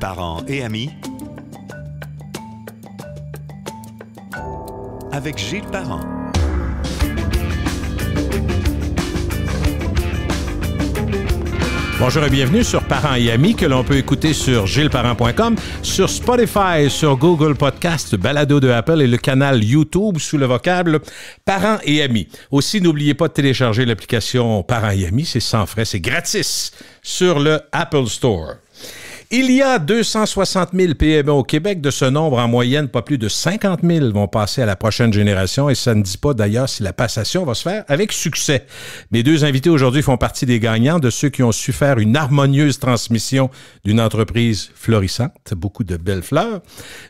Parents et amis, avec Gilles Parent. Bonjour et bienvenue sur Parents et amis que l'on peut écouter sur gilesparent.com, sur Spotify, sur Google Podcast, Balado de Apple et le canal YouTube sous le vocable Parents et amis. Aussi, n'oubliez pas de télécharger l'application Parents et amis, c'est sans frais, c'est gratis sur le Apple Store. Il y a 260 000 PME au Québec. De ce nombre, en moyenne, pas plus de 50 000 vont passer à la prochaine génération et ça ne dit pas d'ailleurs si la passation va se faire avec succès. Mes deux invités aujourd'hui font partie des gagnants, de ceux qui ont su faire une harmonieuse transmission d'une entreprise florissante. Beaucoup de belles fleurs.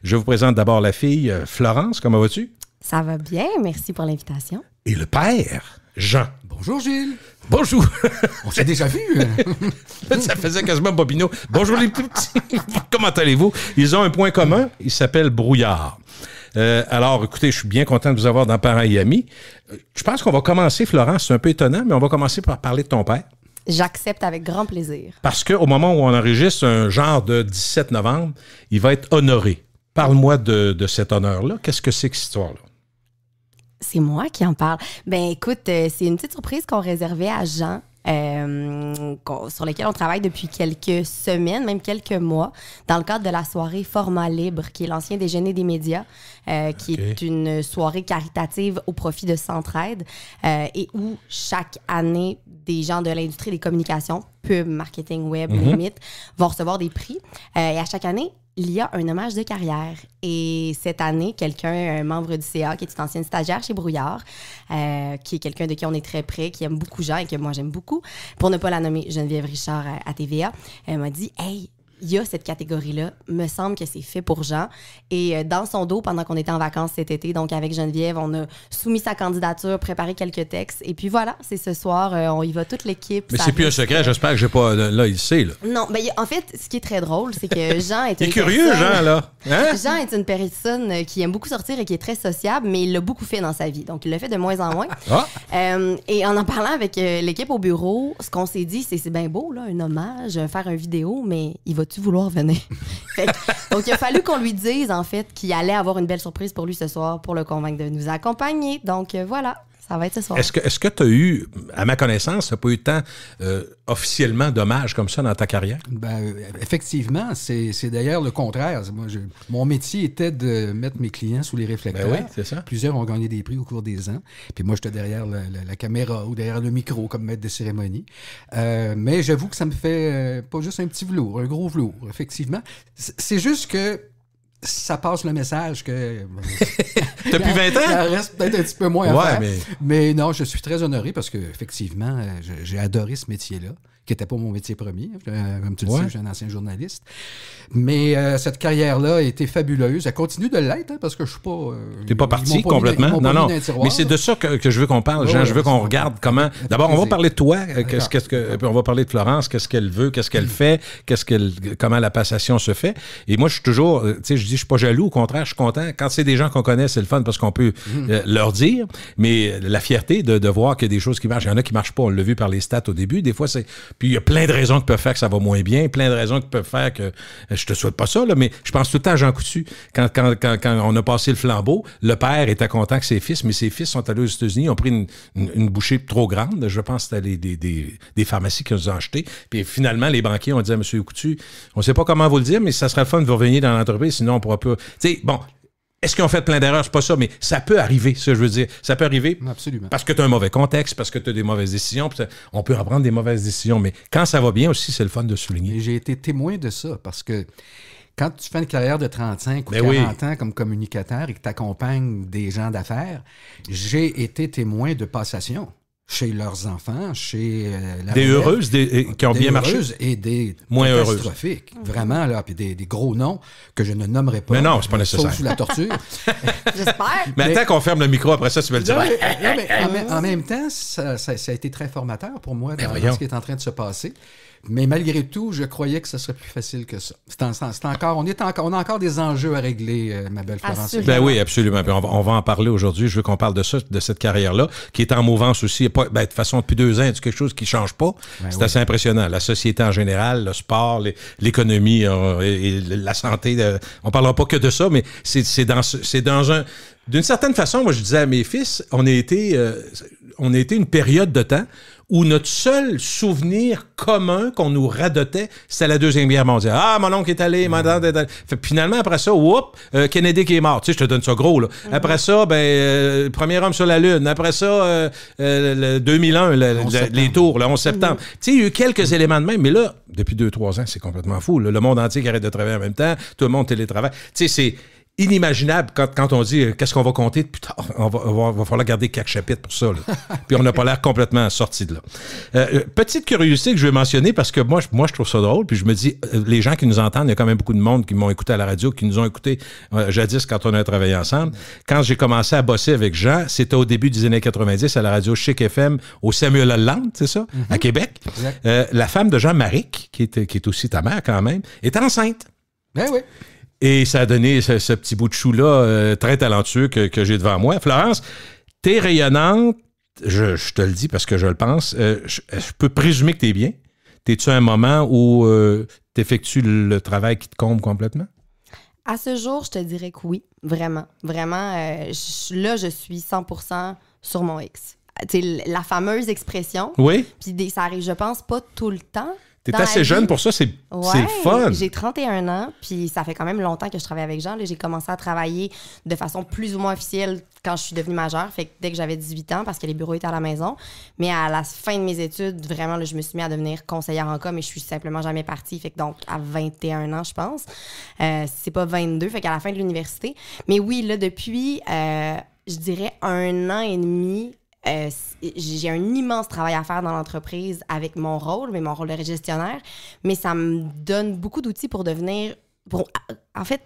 Je vous présente d'abord la fille, Florence. Comment vas-tu? Ça va bien, merci pour l'invitation. Et le père, Jean. Bonjour Gilles. Bonjour. On s'est déjà vu. Ça faisait quasiment Bobino. Bonjour les petits. Comment allez-vous? Ils ont un point commun. Ils s'appellent Brouillard. Alors, écoutez, je suis bien content de vous avoir dans Parents et amis. Je pense qu'on va commencer, Florence, c'est un peu étonnant, mais on va commencer par parler de ton père. J'accepte avec grand plaisir. Parce qu'au moment où on enregistre un genre de 17 novembre, il va être honoré. Parle-moi de cet honneur-là. Qu'est-ce que c'est que cette histoire-là? C'est moi qui en parle. Ben écoute, c'est une petite surprise qu'on réservait à Jean, sur laquelle on travaille depuis quelques semaines, même quelques mois, dans le cadre de la soirée Format Libre, qui est l'ancien déjeuner des médias, qui est une soirée caritative au profit de Centraide, et où chaque année, des gens de l'industrie des communications, pub, marketing, web, limite, vont recevoir des prix. Et à chaque année, il y a un hommage de carrière. Et cette année, un membre du CA, qui est une ancienne stagiaire chez Brouillard, qui est quelqu'un de qui on est très près, qui aime beaucoup Jean et que moi j'aime beaucoup, pour ne pas la nommer Geneviève Richard à TVA, elle m'a dit « Hey, il y a cette catégorie-là, me semble que c'est fait pour Jean. » Et dans son dos, pendant qu'on était en vacances cet été, donc avec Geneviève, on a soumis sa candidature, préparé quelques textes. Et puis voilà, c'est ce soir, on y va toute l'équipe. Mais c'est plus un secret, j'espère que j'ai pas... Là, il sait, là. Non, ben, en fait, ce qui est très drôle, c'est que Jean est il est curieux, Jean, là. Hein? Jean est une personne qui aime beaucoup sortir et qui est très sociable, mais il l'a beaucoup fait dans sa vie. Donc, il le fait de moins en moins. Et en parlant avec l'équipe au bureau, ce qu'on s'est dit, c'est bien beau, là, un hommage, faire une vidéo, mais il va-tu vouloir venir? Donc, il a fallu qu'on lui dise, en fait, qu'il allait avoir une belle surprise pour lui ce soir pour le convaincre de nous accompagner. Donc, voilà. Ça va être ce soir. Est-ce que tu as eu, à ma connaissance, tu n'as pas eu tant officiellement d'hommages comme ça dans ta carrière? Ben, effectivement, c'est d'ailleurs le contraire. Moi, mon métier était de mettre mes clients sous les réflecteurs. Ben oui, c'est ça. Plusieurs ont gagné des prix au cours des ans. Puis moi, j'étais derrière la caméra ou derrière le micro comme maître de cérémonie. Mais j'avoue que ça me fait pas juste un petit velours, un gros velours, effectivement. C'est juste que ça passe le message que... Depuis 20 ans? Il reste peut-être un petit peu moins à faire. Mais non, je suis très honoré parce qu'effectivement, j'ai adoré ce métier-là, qui n'était pas mon métier premier. Comme tu le sais, je suis un ancien journaliste. Mais cette carrière-là a été fabuleuse. Elle continue de l'être, hein, parce que je suis pas... T'es pas parti complètement? Non. Mais c'est de ça que je veux qu'on parle, Jean. Je veux qu'on regarde comment... D'abord, on va parler de toi, puis on va parler de Florence, qu'est-ce qu'elle veut, qu'est-ce qu'elle fait, comment la passation se fait. Et moi, je suis toujours... Tu sais, je dis, je suis pas jaloux, au contraire, je suis content. Quand c'est des gens qu'on connaît, c'est le fun parce qu'on peut leur dire. Mais la fierté de voir qu'il y a des choses qui marchent. Il y en a qui marchent pas. On l'a vu par les stats au début. Des fois, c'est... Puis il y a plein de raisons qui peuvent faire que ça va moins bien, plein de raisons qui peuvent faire que... Je te souhaite pas ça, là, mais je pense tout le temps à Jean Coutu. Quand on a passé le flambeau, le père était content que ses fils, mais ses fils sont allés aux États-Unis, ils ont pris une bouchée trop grande. Je pense que c'était des pharmacies qui nous ont acheté. Puis finalement, les banquiers ont dit à M. Coutu, on sait pas comment vous le dire, mais ça serait le fun de vous revenir dans l'entreprise, sinon on pourra pas... Tu sais, bon... Est-ce qu'ils ont fait plein d'erreurs? C'est pas ça, mais ça peut arriver, ça, je veux dire. Ça peut arriver. Absolument. Parce que tu as un mauvais contexte, parce que tu as des mauvaises décisions. On peut en prendre des mauvaises décisions, mais quand ça va bien aussi, c'est le fun de souligner. Et j'ai été témoin de ça, parce que quand tu fais une carrière de 35 ou 40 ans comme communicateur et que tu accompagnes des gens d'affaires, j'ai été témoin de passation. Chez leurs enfants, chez la des relève, heureuses, qui ont bien marché. Et des moins catastrophiques. Vraiment, là, puis des gros noms que je ne nommerai pas. Mais non, c'est pas nécessaire. Sauf sous la torture. J'espère. Mais attends qu'on ferme le micro après ça, tu vas le dire. En même temps, ça a été très formateur pour moi dans ce qui est en train de se passer. Mais malgré tout, je croyais que ce serait plus facile que ça. On a encore des enjeux à régler, ma belle Florence. Ben oui, absolument. Puis on va en parler aujourd'hui. Je veux qu'on parle de ça, de cette carrière-là, qui est en mouvance aussi. pas, de toute façon, depuis 2 ans, c'est quelque chose qui ne change pas. C'est assez impressionnant. La société en général, le sport, l'économie et la santé, on ne parlera pas que de ça, mais c'est dans un... D'une certaine façon, moi, je disais à mes fils, on a été une période de temps où notre seul souvenir commun qu'on nous radotait, c'était la Deuxième Guerre mondiale. Ah, mon oncle est allé, ma tante est allée. Finalement, après ça, Kennedy qui est mort. Tu sais, je te donne ça gros, là. Après ça, premier homme sur la Lune. Après ça, le 2001, les tours, le 11 septembre. Tu sais, il y a eu quelques éléments de même, mais là, depuis 2-3 ans, c'est complètement fou. Le monde entier qui arrête de travailler en même temps, tout le monde télétravaille. Tu sais, c'est inimaginable quand on dit qu'est-ce qu'on va compter plus tard. Va falloir garder 4 chapitres pour ça. Là. Puis on n'a pas l'air complètement sorti de là. Petite curiosité que je vais mentionner parce que moi, je trouve ça drôle. Puis je me dis, les gens qui nous entendent, il y a quand même beaucoup de monde qui m'ont écouté à la radio, qui nous ont écouté jadis quand on a travaillé ensemble. Quand j'ai commencé à bosser avec Jean, c'était au début des années 90 à la radio Chic FM au Samuel Hollande, c'est ça, à Québec. La femme de Jean Maric, qui est aussi ta mère quand même, est enceinte. Ben oui. Et ça a donné ce petit bout de chou-là très talentueux que j'ai devant moi. Florence, t'es rayonnante, je te le dis parce que je le pense, je peux présumer que t'es bien. T'es-tu à un moment où t'effectues le travail qui te comble complètement? À ce jour, je te dirais que oui, vraiment. Vraiment, là, je suis 100% sur mon X. T'sais, la fameuse expression. Oui. Puis ça arrive, je pense, pas tout le temps. T'es assez jeune pour ça, c'est fun. J'ai 31 ans, puis ça fait quand même longtemps que je travaille avec Jean. Là, j'ai commencé à travailler de façon plus ou moins officielle quand je suis devenue majeure, fait que dès que j'avais 18 ans, parce que les bureaux étaient à la maison. Mais à la fin de mes études, vraiment, là, je me suis mis à devenir conseillère en com et je suis simplement jamais partie. Fait que donc, à 21 ans, je pense. C'est pas 22, fait qu'à la fin de l'université. Mais oui, là, depuis, je dirais 1 an et demi, j'ai un immense travail à faire dans l'entreprise avec mon rôle de gestionnaire, mais ça me donne beaucoup d'outils pour en fait,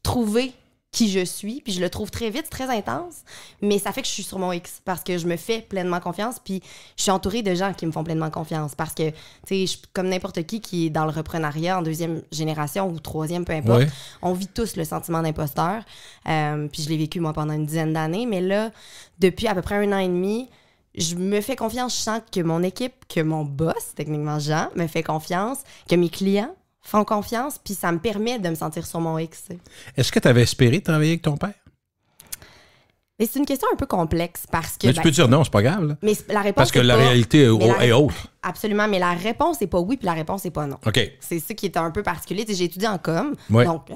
trouver qui je suis, puis je le trouve très vite, très intense, mais ça fait que je suis sur mon X parce que je me fais pleinement confiance, puis je suis entourée de gens qui me font pleinement confiance parce que, tu sais, comme n'importe qui est dans le reprenariat en 2e génération ou 3e, peu importe, on vit tous le sentiment d'imposteur, puis je l'ai vécu, moi, pendant une dizaine d'années, mais là, depuis à peu près 1 an et demi, je me fais confiance, je sens que mon équipe, que mon boss, techniquement Jean, me fait confiance, que mes clients font confiance, puis ça me permet de me sentir sur mon X. Est-ce que tu avais espéré travailler avec ton père? Mais c'est une question un peu complexe parce que... Mais tu peux dire non, c'est pas grave. Là. Mais la réponse parce que la réalité est autre. Absolument, mais la réponse n'est pas oui, puis la réponse n'est pas non. OK. C'est ça qui est un peu particulier. J'ai étudié en com, donc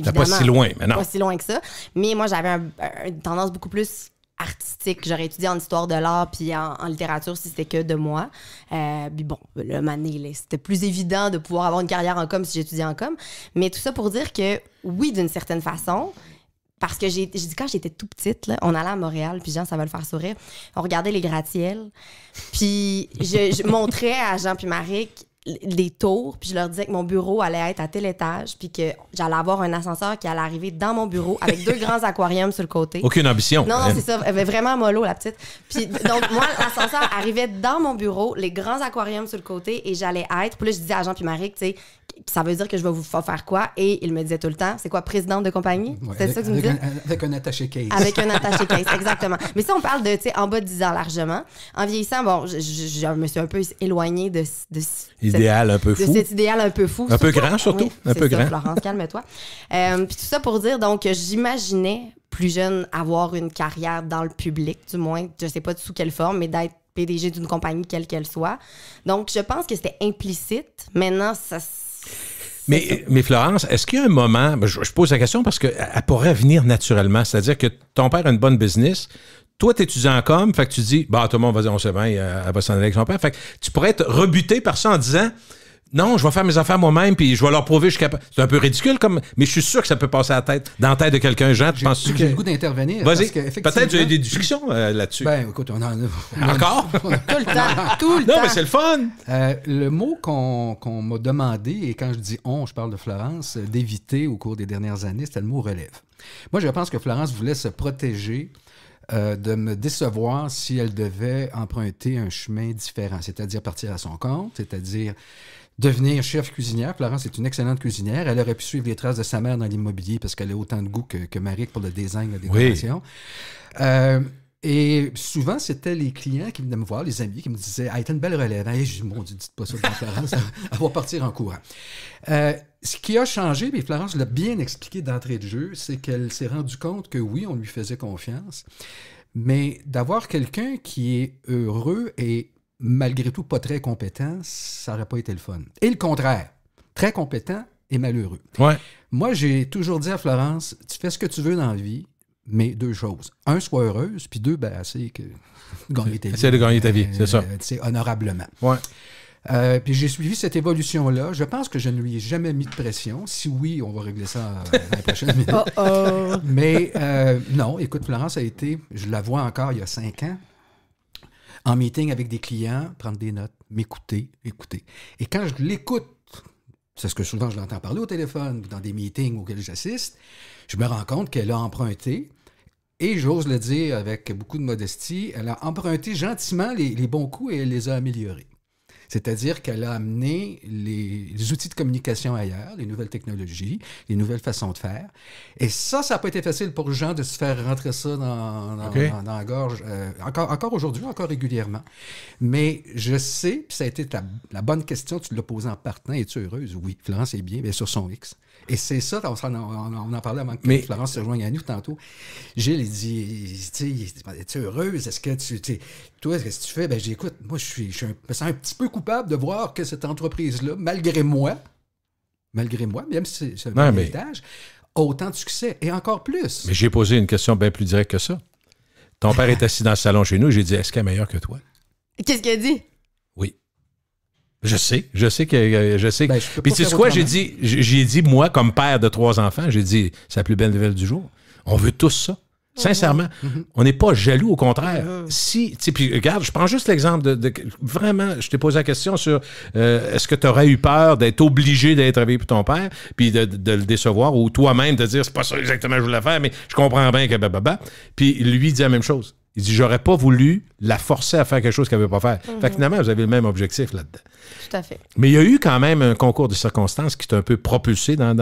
c'est pas si loin, mais non. Pas si loin que ça. Mais moi, j'avais une tendance beaucoup plus artistique. J'aurais étudié en histoire de l'art puis en littérature si c'était que de moi. Puis bon, le mané, c'était plus évident de pouvoir avoir une carrière en com si j'étudiais en com. Mais tout ça pour dire que oui, d'une certaine façon, parce que j'ai dit quand j'étais tout petite, là, on allait à Montréal, puis Jean, ça va le faire sourire, on regardait les gratte-ciels, puis je montrais à Jean puis Maric des tours, puis je leur disais que mon bureau allait être à tel étage, puis que j'allais avoir un ascenseur qui allait arriver dans mon bureau avec 2 grands aquariums sur le côté. Aucune ambition. Non, c'est ça. Elle avait vraiment mollo, la petite. Puis donc, moi, l'ascenseur arrivait dans mon bureau, les grands aquariums sur le côté, et j'allais être... Puis là, je disais à Jean puis Maric, tu sais, ça veut dire que je vais vous faire quoi? Et il me disait tout le temps, c'est quoi, présidente de compagnie? Ouais, c'est ça que tu me disais? Avec un attaché case. Avec un attaché case, exactement. Mais ça, on parle de, tu sais, en bas de 10 ans largement. En vieillissant, bon, je me suis un peu éloignée de idéal un peu fou. De cet idéal un peu fou. Un peu grand, surtout. Oui, un peu ça, grand. Florence, calme-toi. Puis tout ça pour dire, donc, j'imaginais plus jeune avoir une carrière dans le public, du moins, je sais pas sous quelle forme, mais d'être PDG d'une compagnie, quelle qu'elle soit. Donc, je pense que c'était implicite. Maintenant, ça... Mais Florence, est-ce qu'il y a un moment, je pose la question parce qu'elle pourrait venir naturellement, c'est-à-dire que ton père a une bonne business, toi, tu étudies en com, fait que tu dis, bah, tout le monde va dire, on sait bien, elle va s'en aller avec son père. Fait que tu pourrais être rebuté par ça en disant, non, je vais faire mes affaires moi-même, puis je vais leur prouver que je suis capable. C'est un peu ridicule, mais je suis sûr que ça peut passer dans la tête de quelqu'un. Jean, tu penses-tu que... J'ai le goût d'intervenir. Vas-y. Peut-être tu as des discussions là-dessus. Ben, écoute, on en a... Encore? Tout le temps. Tout le temps. Non, mais c'est le fun. Le mot qu'on m'a demandé, et quand je dis « on », je parle de Florence, d'éviter au cours des dernières années, c'était le mot « relève ». Moi, je pense que Florence voulait se protéger de me décevoir si elle devait emprunter un chemin différent, c'est-à-dire partir à son compte, c'est-à-dire devenir chef cuisinière. Florence est une excellente cuisinière. Elle aurait pu suivre les traces de sa mère dans l'immobilier parce qu'elle a autant de goût que Marie pour le design, la décoration. Oui. Et souvent, c'était les clients qui venaient me voir, les amis, qui me disaient « Ah, t'as une belle relève. » Hey, je dis « Mon Dieu, dites pas ça devant Florence, elle va partir en courant. » Ce qui a changé, puis Florence l'a bien expliqué d'entrée de jeu, c'est qu'elle s'est rendue compte que oui, on lui faisait confiance, mais d'avoir quelqu'un qui est heureux et malgré tout pas très compétent, ça n'aurait pas été le fun. Et le contraire, très compétent et malheureux. Ouais. Moi, j'ai toujours dit à Florence, tu fais ce que tu veux dans la vie, mais 2 choses. 1, sois heureuse, puis 2, assez que gagner ta vie. Essaie de gagner ta vie, c'est ça. Honorablement. Ouais. Puis j'ai suivi cette évolution-là. Je pense que je ne lui ai jamais mis de pression. Si oui, on va régler ça dans la prochaine minute. Mais non, écoute, Florence a été, je la vois encore il y a 5 ans, en meeting avec des clients, prendre des notes, m'écouter, écouter. Et quand je l'écoute, c'est ce que souvent je l'entends parler au téléphone, dans des meetings auxquels j'assiste, je me rends compte qu'elle a emprunté, et j'ose le dire avec beaucoup de modestie, elle a emprunté gentiment les bons coups et elle les a améliorés. C'est-à-dire qu'elle a amené les outils de communication ailleurs, les nouvelles technologies, les nouvelles façons de faire. Et ça n'a pas été facile pour Jean de se faire rentrer ça dans la gorge, encore aujourd'hui, encore régulièrement. Mais je sais, puis ça a été la bonne question, tu l'as posée en partant, es-tu heureuse? Oui, Florence est bien, bien sur son X. Et c'est ça, on en parlait avant que Florence se rejoigne à nous tantôt. Gilles, il dit, es-tu heureuse? Est-ce que toi, qu'est-ce que tu fais? Ben, j'ai écoute, moi, je me sens un petit peu coupable de voir que cette entreprise-là, malgré moi, même si c'est un héritage, a autant de succès, et encore plus. Mais j'ai posé une question bien plus directe que ça. Ton père est assis dans le salon chez nous, j'ai dit, est-ce qu'elle est meilleure que toi? Qu'est-ce qu'il a dit? Oui. Je sais que. Ben, puis tu sais quoi, j'ai dit, moi, comme père de 3 enfants, j'ai dit, c'est la plus belle nouvelle du jour. On veut tous ça. Sincèrement, on n'est pas jaloux, au contraire. Puis regarde, je prends juste l'exemple de vraiment, je t'ai posé la question sur est-ce que tu aurais eu peur d'être obligé d'aller travailler pour ton père, puis de le décevoir, ou toi-même de dire c'est pas ça exactement que je voulais faire, mais je comprends bien que Puis lui dit la même chose. Il dit, j'aurais pas voulu la forcer à faire quelque chose qu'elle ne veut pas faire. Fait que finalement, vous avez le même objectif là-dedans. Tout à fait. Mais il y a eu quand même un concours de circonstances qui t'a un peu propulsé dans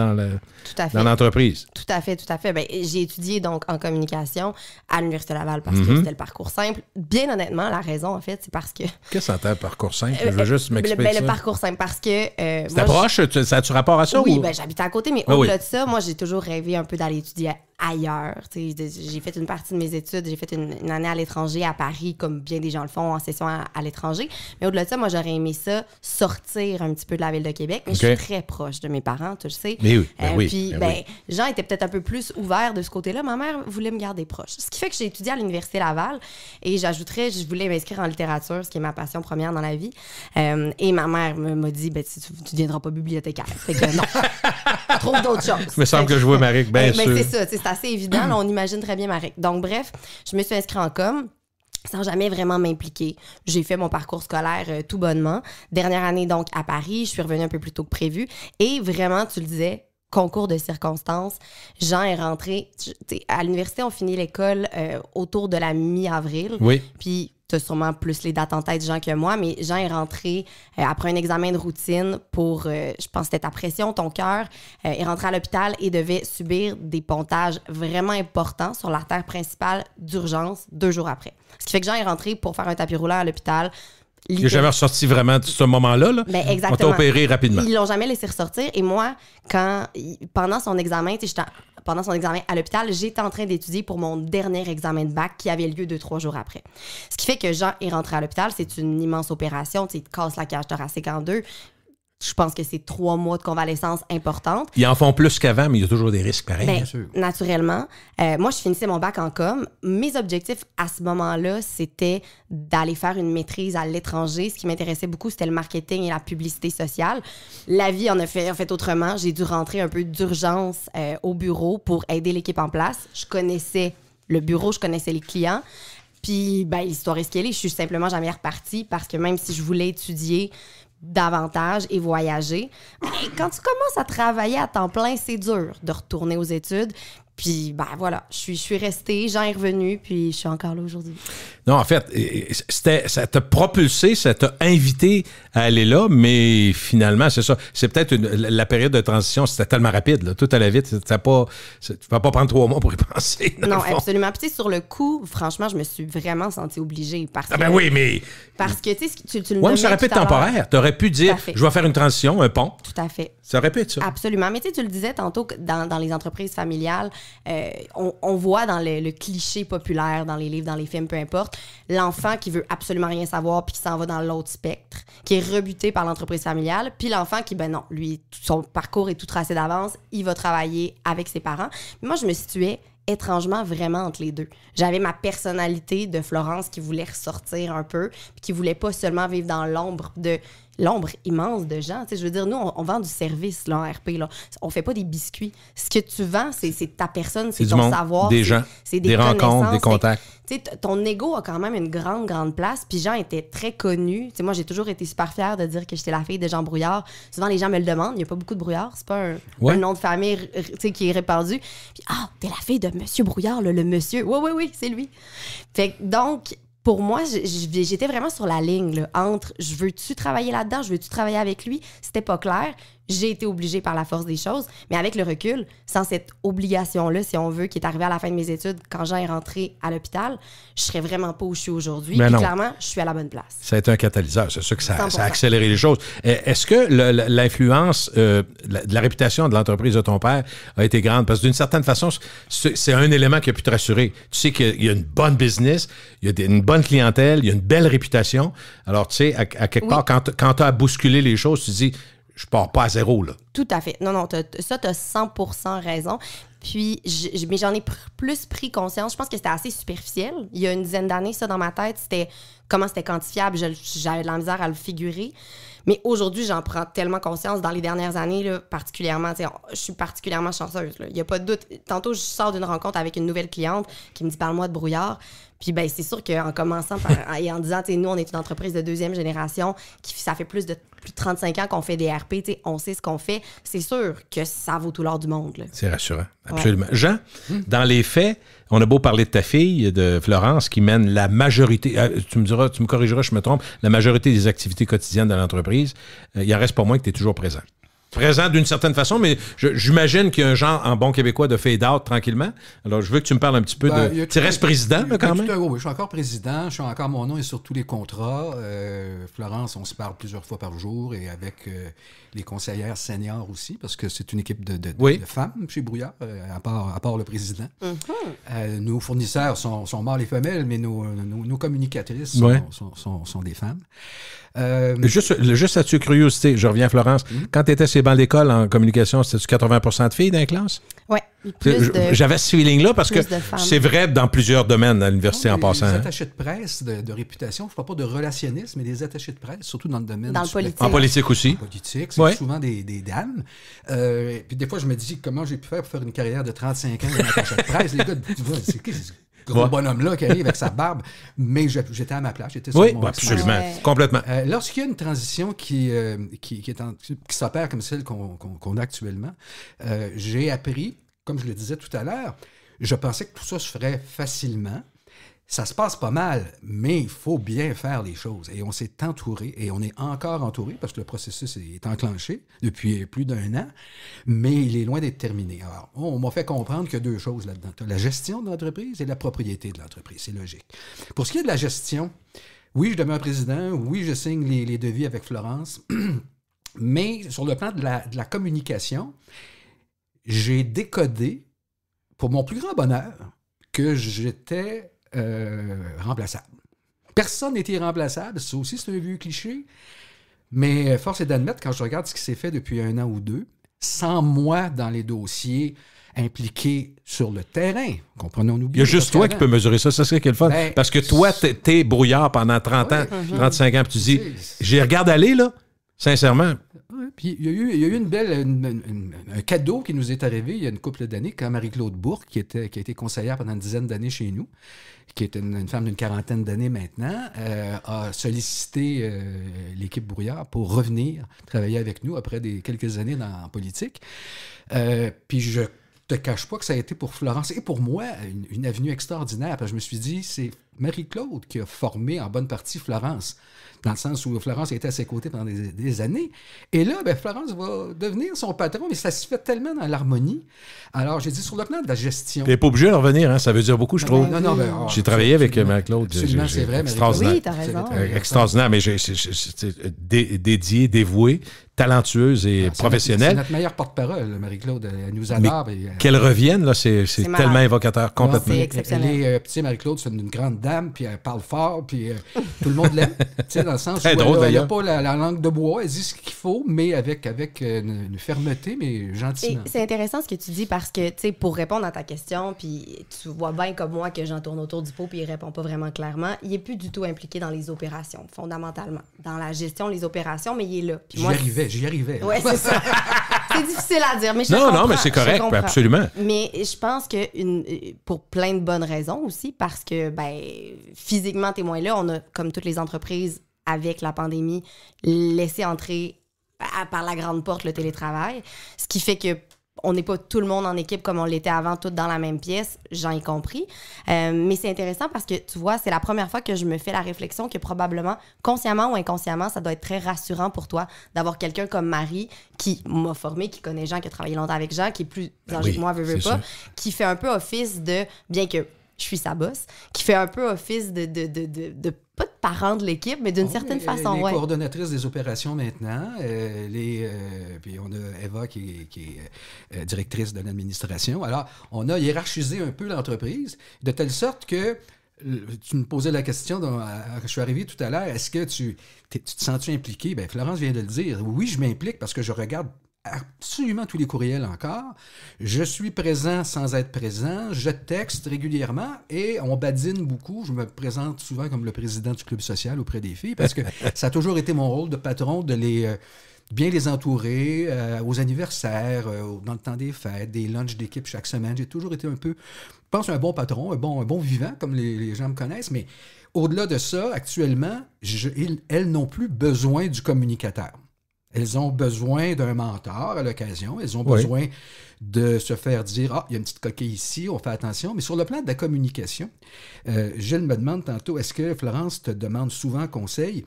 l'entreprise. Tout à fait. Ben, j'ai étudié donc en communication à l'Université Laval parce que c'était le parcours simple. Bien honnêtement, la raison, en fait, c'est parce que... Qu'est-ce que ça t'appelle parcours simple? Je veux juste m'expliquer ça. Le parcours simple, parce que... c'est proche? Ça a-tu rapport à ça? Oui, ou... ben, j'habitais à côté, mais au-delà de ça, moi, j'ai toujours rêvé un peu d'aller étudier ailleurs. J'ai fait une partie de mes études, j'ai fait une année à l'étranger, à Paris, comme bien des gens le font en session à l'étranger. Mais au-delà de ça, moi, j'aurais aimé ça, sortir un petit peu de la ville de Québec. Mais je suis très proche de mes parents, tu le sais. Mais oui, puis, Jean était peut-être un peu plus ouvert de ce côté-là. Ma mère voulait me garder proche. Ce qui fait que j'ai étudié à l'Université Laval et j'ajouterais, je voulais m'inscrire en littérature, ce qui est ma passion première dans la vie. Et ma mère m'a dit, tu ne deviendras pas bibliothécaire. Fait que non. Trouve d'autres choses. Il me semble que je vois Maric, bien sûr. Mais c'est ça, c'est assez évident. Là, on imagine très bien Maric. Donc, bref, je me suis inscrite en com sans jamais vraiment m'impliquer. J'ai fait mon parcours scolaire tout bonnement. Dernière année, donc, à Paris. Je suis revenue un peu plus tôt que prévu. Et vraiment, tu le disais, concours de circonstances. Jean est rentré. À l'université, on finit l'école autour de la mi-avril. Oui. Puis, tu as sûrement plus les dates en tête, Jean, que moi, mais Jean est rentré après un examen de routine pour, je pense que c'était ta pression, ton cœur, est rentré à l'hôpital et devait subir des pontages vraiment importants sur l'artère principale d'urgence 2 jours après. Ce qui fait que Jean est rentré pour faire un tapis roulant à l'hôpital. Il n'est jamais ressorti vraiment de ce moment-là. Là. Ben, exactement. On t'a opéré rapidement. Ils l'ont jamais laissé ressortir. Et moi, pendant son examen, à l'hôpital, j'étais en train d'étudier pour mon dernier examen de bac qui avait lieu 2-3 jours après. Ce qui fait que Jean est rentré à l'hôpital. C'est une immense opération. Il te casse la cage thoracique en 2. Je pense que c'est 3 mois de convalescence importante. Ils en font plus qu'avant, mais il y a toujours des risques pareils. Bien sûr. Naturellement. Moi, je finissais mon bac en com. Mes objectifs à ce moment-là, c'était d'aller faire une maîtrise à l'étranger. Ce qui m'intéressait beaucoup, c'était le marketing et la publicité sociale. La vie en a fait autrement. J'ai dû rentrer un peu d'urgence au bureau pour aider l'équipe en place. Je connaissais le bureau, je connaissais les clients. Puis, l'histoire est ce qu'elle est. Je suis simplement jamais repartie parce que même si je voulais étudier davantage et voyager. Mais quand tu commences à travailler à temps plein, c'est dur de retourner aux études. Puis, ben voilà, je suis restée, Jean est revenu, puis je suis encore là aujourd'hui. Non, en fait, ça t'a propulsé, ça t'a invité à aller là, mais finalement, c'est ça. C'est peut-être la période de transition, c'était tellement rapide, là, tout allait vite. Tu vas pas prendre 3 mois pour y penser. Non, absolument. Puis, tu sais, sur le coup, franchement, je me suis vraiment sentie obligée. Parce que, ben oui, mais. Parce que, tu sais, tu le mais ça aurait pu être temporaire. Tu aurais pu dire, je vais faire une transition, un pont. Tout à fait. Ça aurait pu être ça. Absolument. Mais tu sais, tu le disais tantôt, dans les entreprises familiales, on voit dans le cliché populaire, dans les livres, dans les films, peu importe, l'enfant qui veut absolument rien savoir puis qui s'en va dans l'autre spectre, qui est rebuté par l'entreprise familiale, puis l'enfant qui, ben non, lui, son parcours est tout tracé d'avance, il va travailler avec ses parents. Mais moi, je me situais étrangement vraiment entre les deux. J'avais ma personnalité de Florence qui voulait ressortir un peu, puis qui voulait pas seulement vivre dans l'ombre immense de gens. Tu sais, je veux dire, nous, on vend du service là, en RP. Là. On fait pas des biscuits. Ce que tu vends, c'est ta personne, c'est ton monde, savoir. Des gens, c'est des rencontres, des contacts. Tu sais, ton ego a quand même une grande, grande place. Puis Jean était très connu. Tu sais, moi, j'ai toujours été super fière de dire que j'étais la fille de Jean Brouillard. Souvent, les gens me le demandent. Il n'y a pas beaucoup de Brouillard. C'est pas un nom de famille qui est répandu. Puis, t'es la fille de Monsieur Brouillard, le monsieur. Oui, c'est lui. Fait que donc... Pour moi, j'étais vraiment sur la ligne là, entre je veux-tu travailler là-dedans, je veux-tu travailler avec lui. C'était pas clair. J'ai été obligée par la force des choses. Mais avec le recul, sans cette obligation-là, si on veut, qui est arrivée à la fin de mes études, quand Jean est rentré à l'hôpital, je serais vraiment pas où je suis aujourd'hui. Puis clairement, je suis à la bonne place. Ça a été un catalyseur. C'est sûr que ça a accéléré les choses. Est-ce que l'influence de la réputation de l'entreprise de ton père a été grande? Parce que d'une certaine façon, c'est un élément qui a pu te rassurer. Tu sais qu'il y a une bonne business, il y a une bonne clientèle, il y a une belle réputation. Alors, tu sais, à quelque part, quand tu as bousculé les choses, tu te dis... Je pars pas à zéro, là. Tout à fait. Non, tu as 100% raison. Puis, mais j'en ai plus pris conscience. Je pense que c'était assez superficiel. Il y a une dizaine d'années, ça, dans ma tête, comment c'était quantifiable. J'avais de la misère à le figurer. Mais aujourd'hui, j'en prends tellement conscience. Dans les dernières années, là, particulièrement, je suis particulièrement chanceuse. Il n'y a pas de doute. Tantôt, je sors d'une rencontre avec une nouvelle cliente qui me dit « Parle-moi de Brouillard ». Puis ben c'est sûr qu'en commençant et en disant, nous, on est une entreprise de 2e génération, ça fait plus de 35 ans qu'on fait des RP, on sait ce qu'on fait. C'est sûr que ça vaut tout l'or du monde. Là. C'est rassurant, absolument. Ouais. Jean, dans les faits, on a beau parler de ta fille, de Florence, qui mène la majorité, tu me corrigeras, je me trompe, la majorité des activités quotidiennes de l'entreprise. Il en reste pas moins que tu es toujours présent. Présent d'une certaine façon, mais j'imagine qu'il y a un genre, en bon québécois, de fade-out tranquillement. Alors, je veux que tu me parles un petit peu de... Tu restes président, là, quand même? Oui, je suis encore président. Je suis encore, mon nom est sur tous les contrats. Florence, on se parle plusieurs fois par jour et avec les conseillères seniors aussi, parce que c'est une équipe de femmes chez Brouillard, à part le président. Mm-hmm. Nos fournisseurs sont mâles et femelles, mais nos communicatrices sont des femmes. Juste à titre curiosité, je reviens à Florence. Quand tu étais sur les bancs d'école en communication, c'était-tu 80% de filles dans la classe? Oui. J'avais ce feeling-là parce que c'est vrai dans plusieurs domaines à l'université en passant. Les attachés de presse de réputation, je ne parle pas de relationnisme, mais des attachés de presse, surtout dans le domaine dans le politique. En politique aussi. En politique, c'est souvent des dames. Puis des fois, je me dis comment j'ai pu faire pour faire une carrière de 35 ans d'attaché de presse. Les gars, tu vois, c'est qui ce gros bonhomme-là qui arrive avec sa barbe? Mais j'étais à ma place, j'étais sur mon absolument, complètement. Lorsqu'il y a une transition qui s'opère comme celle qu'on a actuellement, j'ai appris, comme je le disais tout à l'heure, je pensais que tout ça se ferait facilement. Ça se passe pas mal, mais il faut bien faire les choses. Et on s'est entouré, et on est encore entouré, parce que le processus est enclenché depuis plus d'1 an, mais il est loin d'être terminé. Alors, on m'a fait comprendre qu'il y a 2 choses là-dedans. Tu as la gestion de l'entreprise et la propriété de l'entreprise. C'est logique. Pour ce qui est de la gestion, oui, je demeure président, oui, je signe les devis avec Florence, mais sur le plan de la communication, j'ai décodé, pour mon plus grand bonheur, que j'étais remplaçable. Personne n'est irremplaçable, ça aussi c'est un vieux cliché, mais force est d'admettre, quand je regarde ce qui s'est fait depuis 1 an ou 2, sans moi dans les dossiers impliqués sur le terrain, comprenons-nous bien. Il y a juste toi qui peux mesurer ça, ça serait quel fun. Parce que toi, t'es Brouillard pendant 30 ans, 35 ans, puis tu dis, j'y regarde aller, là, sincèrement. Puis il y a eu un cadeau qui nous est arrivé il y a une couple d'années quand Marie-Claude Bourque, qui a été conseillère pendant une dizaine d'années chez nous, qui est une femme d'une 40aine d'années maintenant, a sollicité l'équipe Brouillard pour revenir travailler avec nous après quelques années en politique. Puis je te cache pas que ça a été pour Florence et pour moi une avenue extraordinaire. Parce que je me suis dit, c'est Marie-Claude qui a formé en bonne partie Florence, dans le sens où Florence était à ses côtés pendant des années. Et là, ben, Florence va devenir son patron, mais ça se fait tellement dans l'harmonie. Alors, j'ai dit, sur le plan de la gestion... Tu n'es pas obligé de revenir, hein? Ça veut dire beaucoup, je trouve. Non, j'ai travaillé avec Marie-Claude. Absolument, c'est vrai. Extraordinaire. Oui, t'as raison. Extraordinaire, mais dédiée, dévouée, talentueuse et professionnelle. C'est notre meilleure porte-parole, Marie-Claude. Elle nous adore. Qu'elle revienne, là, c'est tellement évocateur, complètement. C'est exceptionnel. Tu sais, Marie-Claude, c'est une grande dame, puis elle parle fort, puis tout le monde l'aime. Tu sais, dans le sens où elle n'a pas la langue de bois, elle dit ce qu'il faut, mais avec une fermeté, mais gentiment. C'est intéressant ce que tu dis parce que, tu sais, pour répondre à ta question, puis tu vois bien comme moi que j'en tourne autour du pot, puis il répond pas vraiment clairement, il est plus du tout impliqué dans les opérations, fondamentalement. Dans la gestion, les opérations, mais il est là. J'y arrivais. Oui, c'est ça. C'est difficile à dire, mais non, mais c'est correct, absolument. Mais je pense que pour plein de bonnes raisons aussi, parce que, ben, physiquement, t'es moins là. On a, comme toutes les entreprises, avec la pandémie, laissé entrer par la grande porte le télétravail, ce qui fait que on n'est pas tout le monde en équipe comme on l'était avant, toutes dans la même pièce, j'en ai compris. Mais c'est intéressant parce que, tu vois, c'est la première fois que je me fais la réflexion que probablement, consciemment ou inconsciemment, ça doit être très rassurant pour toi d'avoir quelqu'un comme Marie qui m'a formée, qui connaît Jean, qui a travaillé longtemps avec Jean, qui est plus âgé que moi, veut pas, qui fait un peu office de, bien que je suis sa boss, qui fait un peu office de pas de parent de l'équipe, mais d'une certaine façon, les coordonnatrices des opérations maintenant, puis on a Eva qui est directrice de l'administration. Alors, on a hiérarchisé un peu l'entreprise, de telle sorte que tu me posais la question, je suis arrivé tout à l'heure, est-ce que tu te sens-tu impliqué? Bien, Florence vient de le dire. Oui, je m'implique parce que je regarde absolument tous les courriels encore. Je suis présent sans être présent. Je texte régulièrement et on badine beaucoup. Je me présente souvent comme le président du club social auprès des filles parce que ça a toujours été mon rôle de patron de bien les entourer aux anniversaires, dans le temps des fêtes, des lunchs d'équipe chaque semaine. J'ai toujours été un peu, je pense, un bon patron, un bon vivant, comme les gens me connaissent. Mais au-delà de ça, actuellement, elles n'ont plus besoin du communicateur. Elles ont besoin d'un mentor à l'occasion. Elles ont besoin de se faire dire « Ah, il y a une petite coquille ici, on fait attention. » Mais sur le plan de la communication, Gilles me demande tantôt, est-ce que Florence te demande souvent conseil?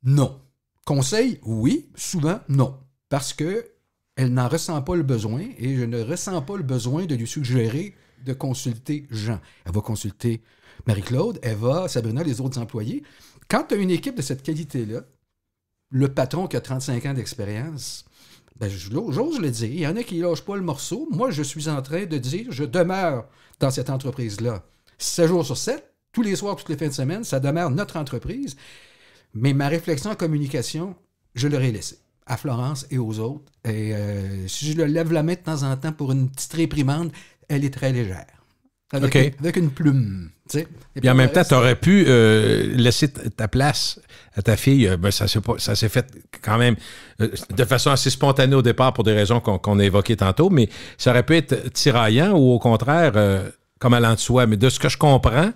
Non. Conseil, oui. Souvent, non. Parce qu'elle n'en ressent pas le besoin et je ne ressens pas le besoin de lui suggérer de consulter Jean. Elle va consulter Marie-Claude, Eva, Sabrina, les autres employés. Quand tu as une équipe de cette qualité-là, le patron qui a 35 ans d'expérience, ben, j'ose le dire, il y en a qui ne lâchent pas le morceau. Moi, je suis en train de dire, je demeure dans cette entreprise-là 7 jours sur 7, tous les soirs, toutes les fins de semaine, ça demeure notre entreprise. Mais ma réflexion en communication, je l'aurais laissée à Florence et aux autres. Et si je le lève la main de temps en temps pour une petite réprimande, elle est très légère. Avec une plume. Tu sais. Et en même temps, tu aurais pu laisser ta place à ta fille. Ben, ça s'est fait quand même de façon assez spontanée au départ pour des raisons qu'on a évoquées tantôt, mais ça aurait pu être tiraillant ou au contraire comme allant de soi. Mais de ce que je comprends,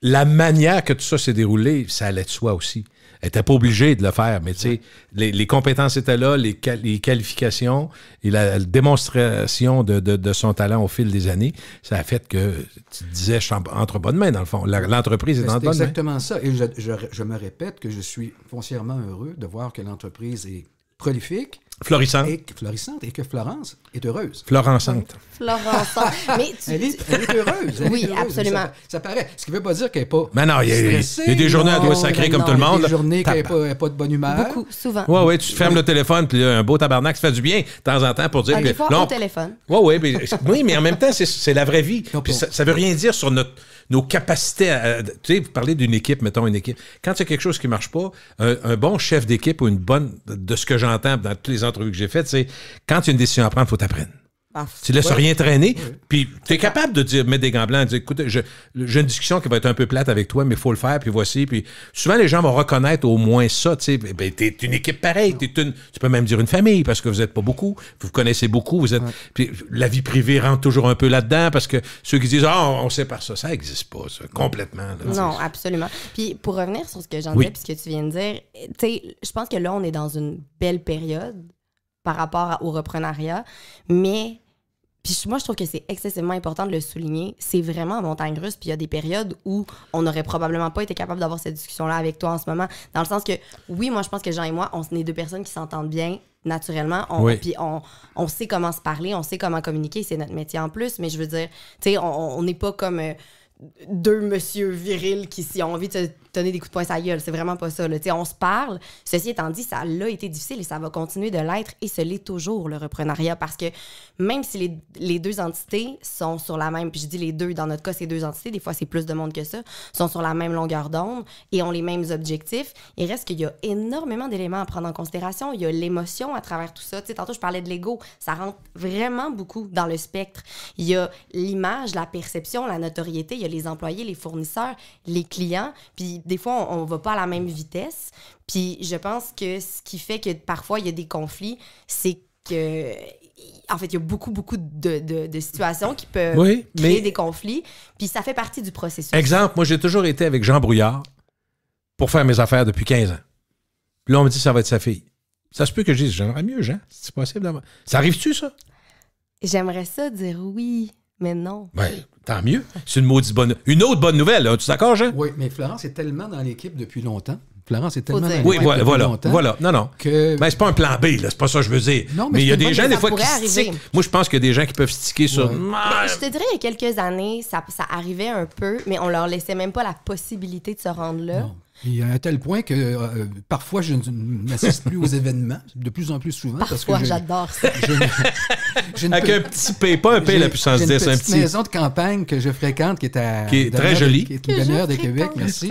la manière que tout ça s'est déroulé, ça allait de soi aussi. Elle n'était pas obligée de le faire, mais tu sais, les compétences étaient là, les qualifications et la démonstration de son talent au fil des années, ça a fait que tu te disais, je suis entre bonnes mains, dans le fond. L'entreprise est en bonnes mains. C'est exactement ça. Et je me répète que je suis foncièrement heureux de voir que l'entreprise est prolifique. Florissante. Et que Florence est heureuse. Florençante. Florençante. Mais elle est heureuse. Oui, absolument. Ça paraît. Ce qui ne veut pas dire qu'elle n'est pas. Mais non, il y a des journées à doigt sacré comme tout le monde. Il y a des journées qu'elle n'est pas de bonne humeur. Beaucoup, souvent. Oui, tu fermes le téléphone, puis un beau tabarnak, ça fait du bien de temps en temps pour dire que. Des fois, au téléphone. Oui, mais en même temps, c'est la vraie vie. Puis ça ne veut rien dire sur nos capacités à... Tu sais, vous parlez d'une équipe, mettons une équipe. Quand il y a quelque chose qui ne marche pas, un bon chef d'équipe ou une bonne... De ce que j'entends dans toutes les entrevues que j'ai faites, c'est quand il y a une décision à prendre, il faut t'apprendre. Tu laisses rien traîner, puis tu es capable de dire, mettre des gants blancs, de dire, écoute, j'ai une discussion qui va être un peu plate avec toi, mais il faut le faire, puis voici. Puis souvent, les gens vont reconnaître au moins ça. Tu sais, ben, t'es une équipe pareille, tu peux même dire une famille, parce que vous n'êtes pas beaucoup, vous vous connaissez beaucoup, vous êtes. Puis la vie privée rentre toujours un peu là-dedans, parce que ceux qui disent, on sépare ça n'existe pas, ça, complètement. Là, non, absolument. Puis pour revenir sur ce que j'en disais, puis ce que tu viens de dire, tu sais, je pense que là, on est dans une belle période par rapport au reprenariat, mais Puis moi, je trouve que c'est excessivement important de le souligner. C'est vraiment en montagne russe. Puis il y a des périodes où on n'aurait probablement pas été capable d'avoir cette discussion-là avec toi en ce moment. Dans le sens que, oui, moi, je pense que Jean et moi, on est deux personnes qui s'entendent bien naturellement. Puis on sait comment se parler, on sait comment communiquer. C'est notre métier en plus. Mais je veux dire, tu sais, on n'est pas comme... deux monsieur virils qui ont envie de te donner des coups de poing sur la gueule. C'est vraiment pas ça. Là. On se parle. Ceci étant dit, ça a été difficile et ça va continuer de l'être et ce l'est toujours, le reprenariat, parce que même si les deux entités sont sur la même, puis je dis les deux, dans notre cas, c'est deux entités, des fois c'est plus de monde que ça, sont sur la même longueur d'onde et ont les mêmes objectifs, il reste qu'il y a énormément d'éléments à prendre en considération. Il y a l'émotion à travers tout ça. Tantôt, je parlais de l'ego. Ça rentre vraiment beaucoup dans le spectre. Il y a l'image, la perception, la notoriété. Il y a les employés, les fournisseurs, les clients. Puis des fois, on va pas à la même vitesse. Puis je pense que ce qui fait que parfois, il y a des conflits, c'est que... En fait, il y a beaucoup de situations qui peuvent créer des conflits. Puis ça fait partie du processus. Exemple, moi, j'ai toujours été avec Jean Brouillard pour faire mes affaires depuis 15 ans. Puis là, on me dit que ça va être sa fille. Ça se peut que je dise, j'aimerais mieux, Jean. C'est possible d'avoir... Ça arrive-tu, ça? J'aimerais ça dire oui, mais non. Ben, tant mieux. C'est une autre bonne nouvelle. Là. Tu es d'accord, Jean? Oui, mais Florence est tellement dans l'équipe depuis longtemps. Florence est tellement dans l'équipe depuis longtemps. Voilà. Non. Que... Ben, c'est pas un plan B, là. C'est pas ça que je veux dire. Non, mais il y a des gens, des fois, qui stickent. Moi, je pense qu'il y a des gens qui peuvent sticker sur... Ben, je te dirais, il y a quelques années, ça arrivait un peu, mais on leur laissait même pas la possibilité de se rendre là. Non. Et à tel point que parfois, je n'assiste plus aux événements, de plus en plus souvent. Parfois, parce que j'adore ça. Avec un petit P, pas un P la puissance 10, un petit... maison de campagne que je fréquente qui est très jolie. Qui est une demi-heure de Québec, merci.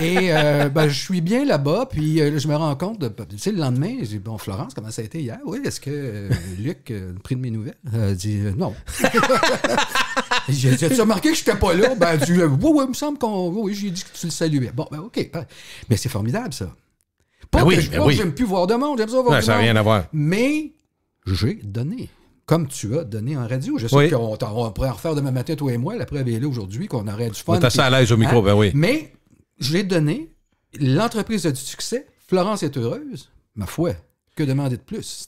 Et je suis bien là-bas, puis je me rends compte, tu sais, le lendemain, je dis, bon, Florence, comment ça a été hier? Oui, est-ce que Luc a pris de mes nouvelles? Elle dit, non. J'ai remarqué que je n'étais pas là? Ben, elle dit, oui, il me semble oui, j'ai dit que tu le saluais. Bon, ben, OK. Mais c'est formidable, ça. Pas que j'aime plus voir de monde, j'aime ça voir de monde. Ça n'a rien à voir. Mais j'ai donné. Comme tu as donné en radio. Je sais qu'on pourrait en refaire demain matin, toi et moi. La preuve est là aujourd'hui, qu'on aurait du fun. T'as ça à l'aise au micro, ben oui. Mais j'ai donné. L'entreprise a du succès. Florence est heureuse. Ma foi, que demander de plus?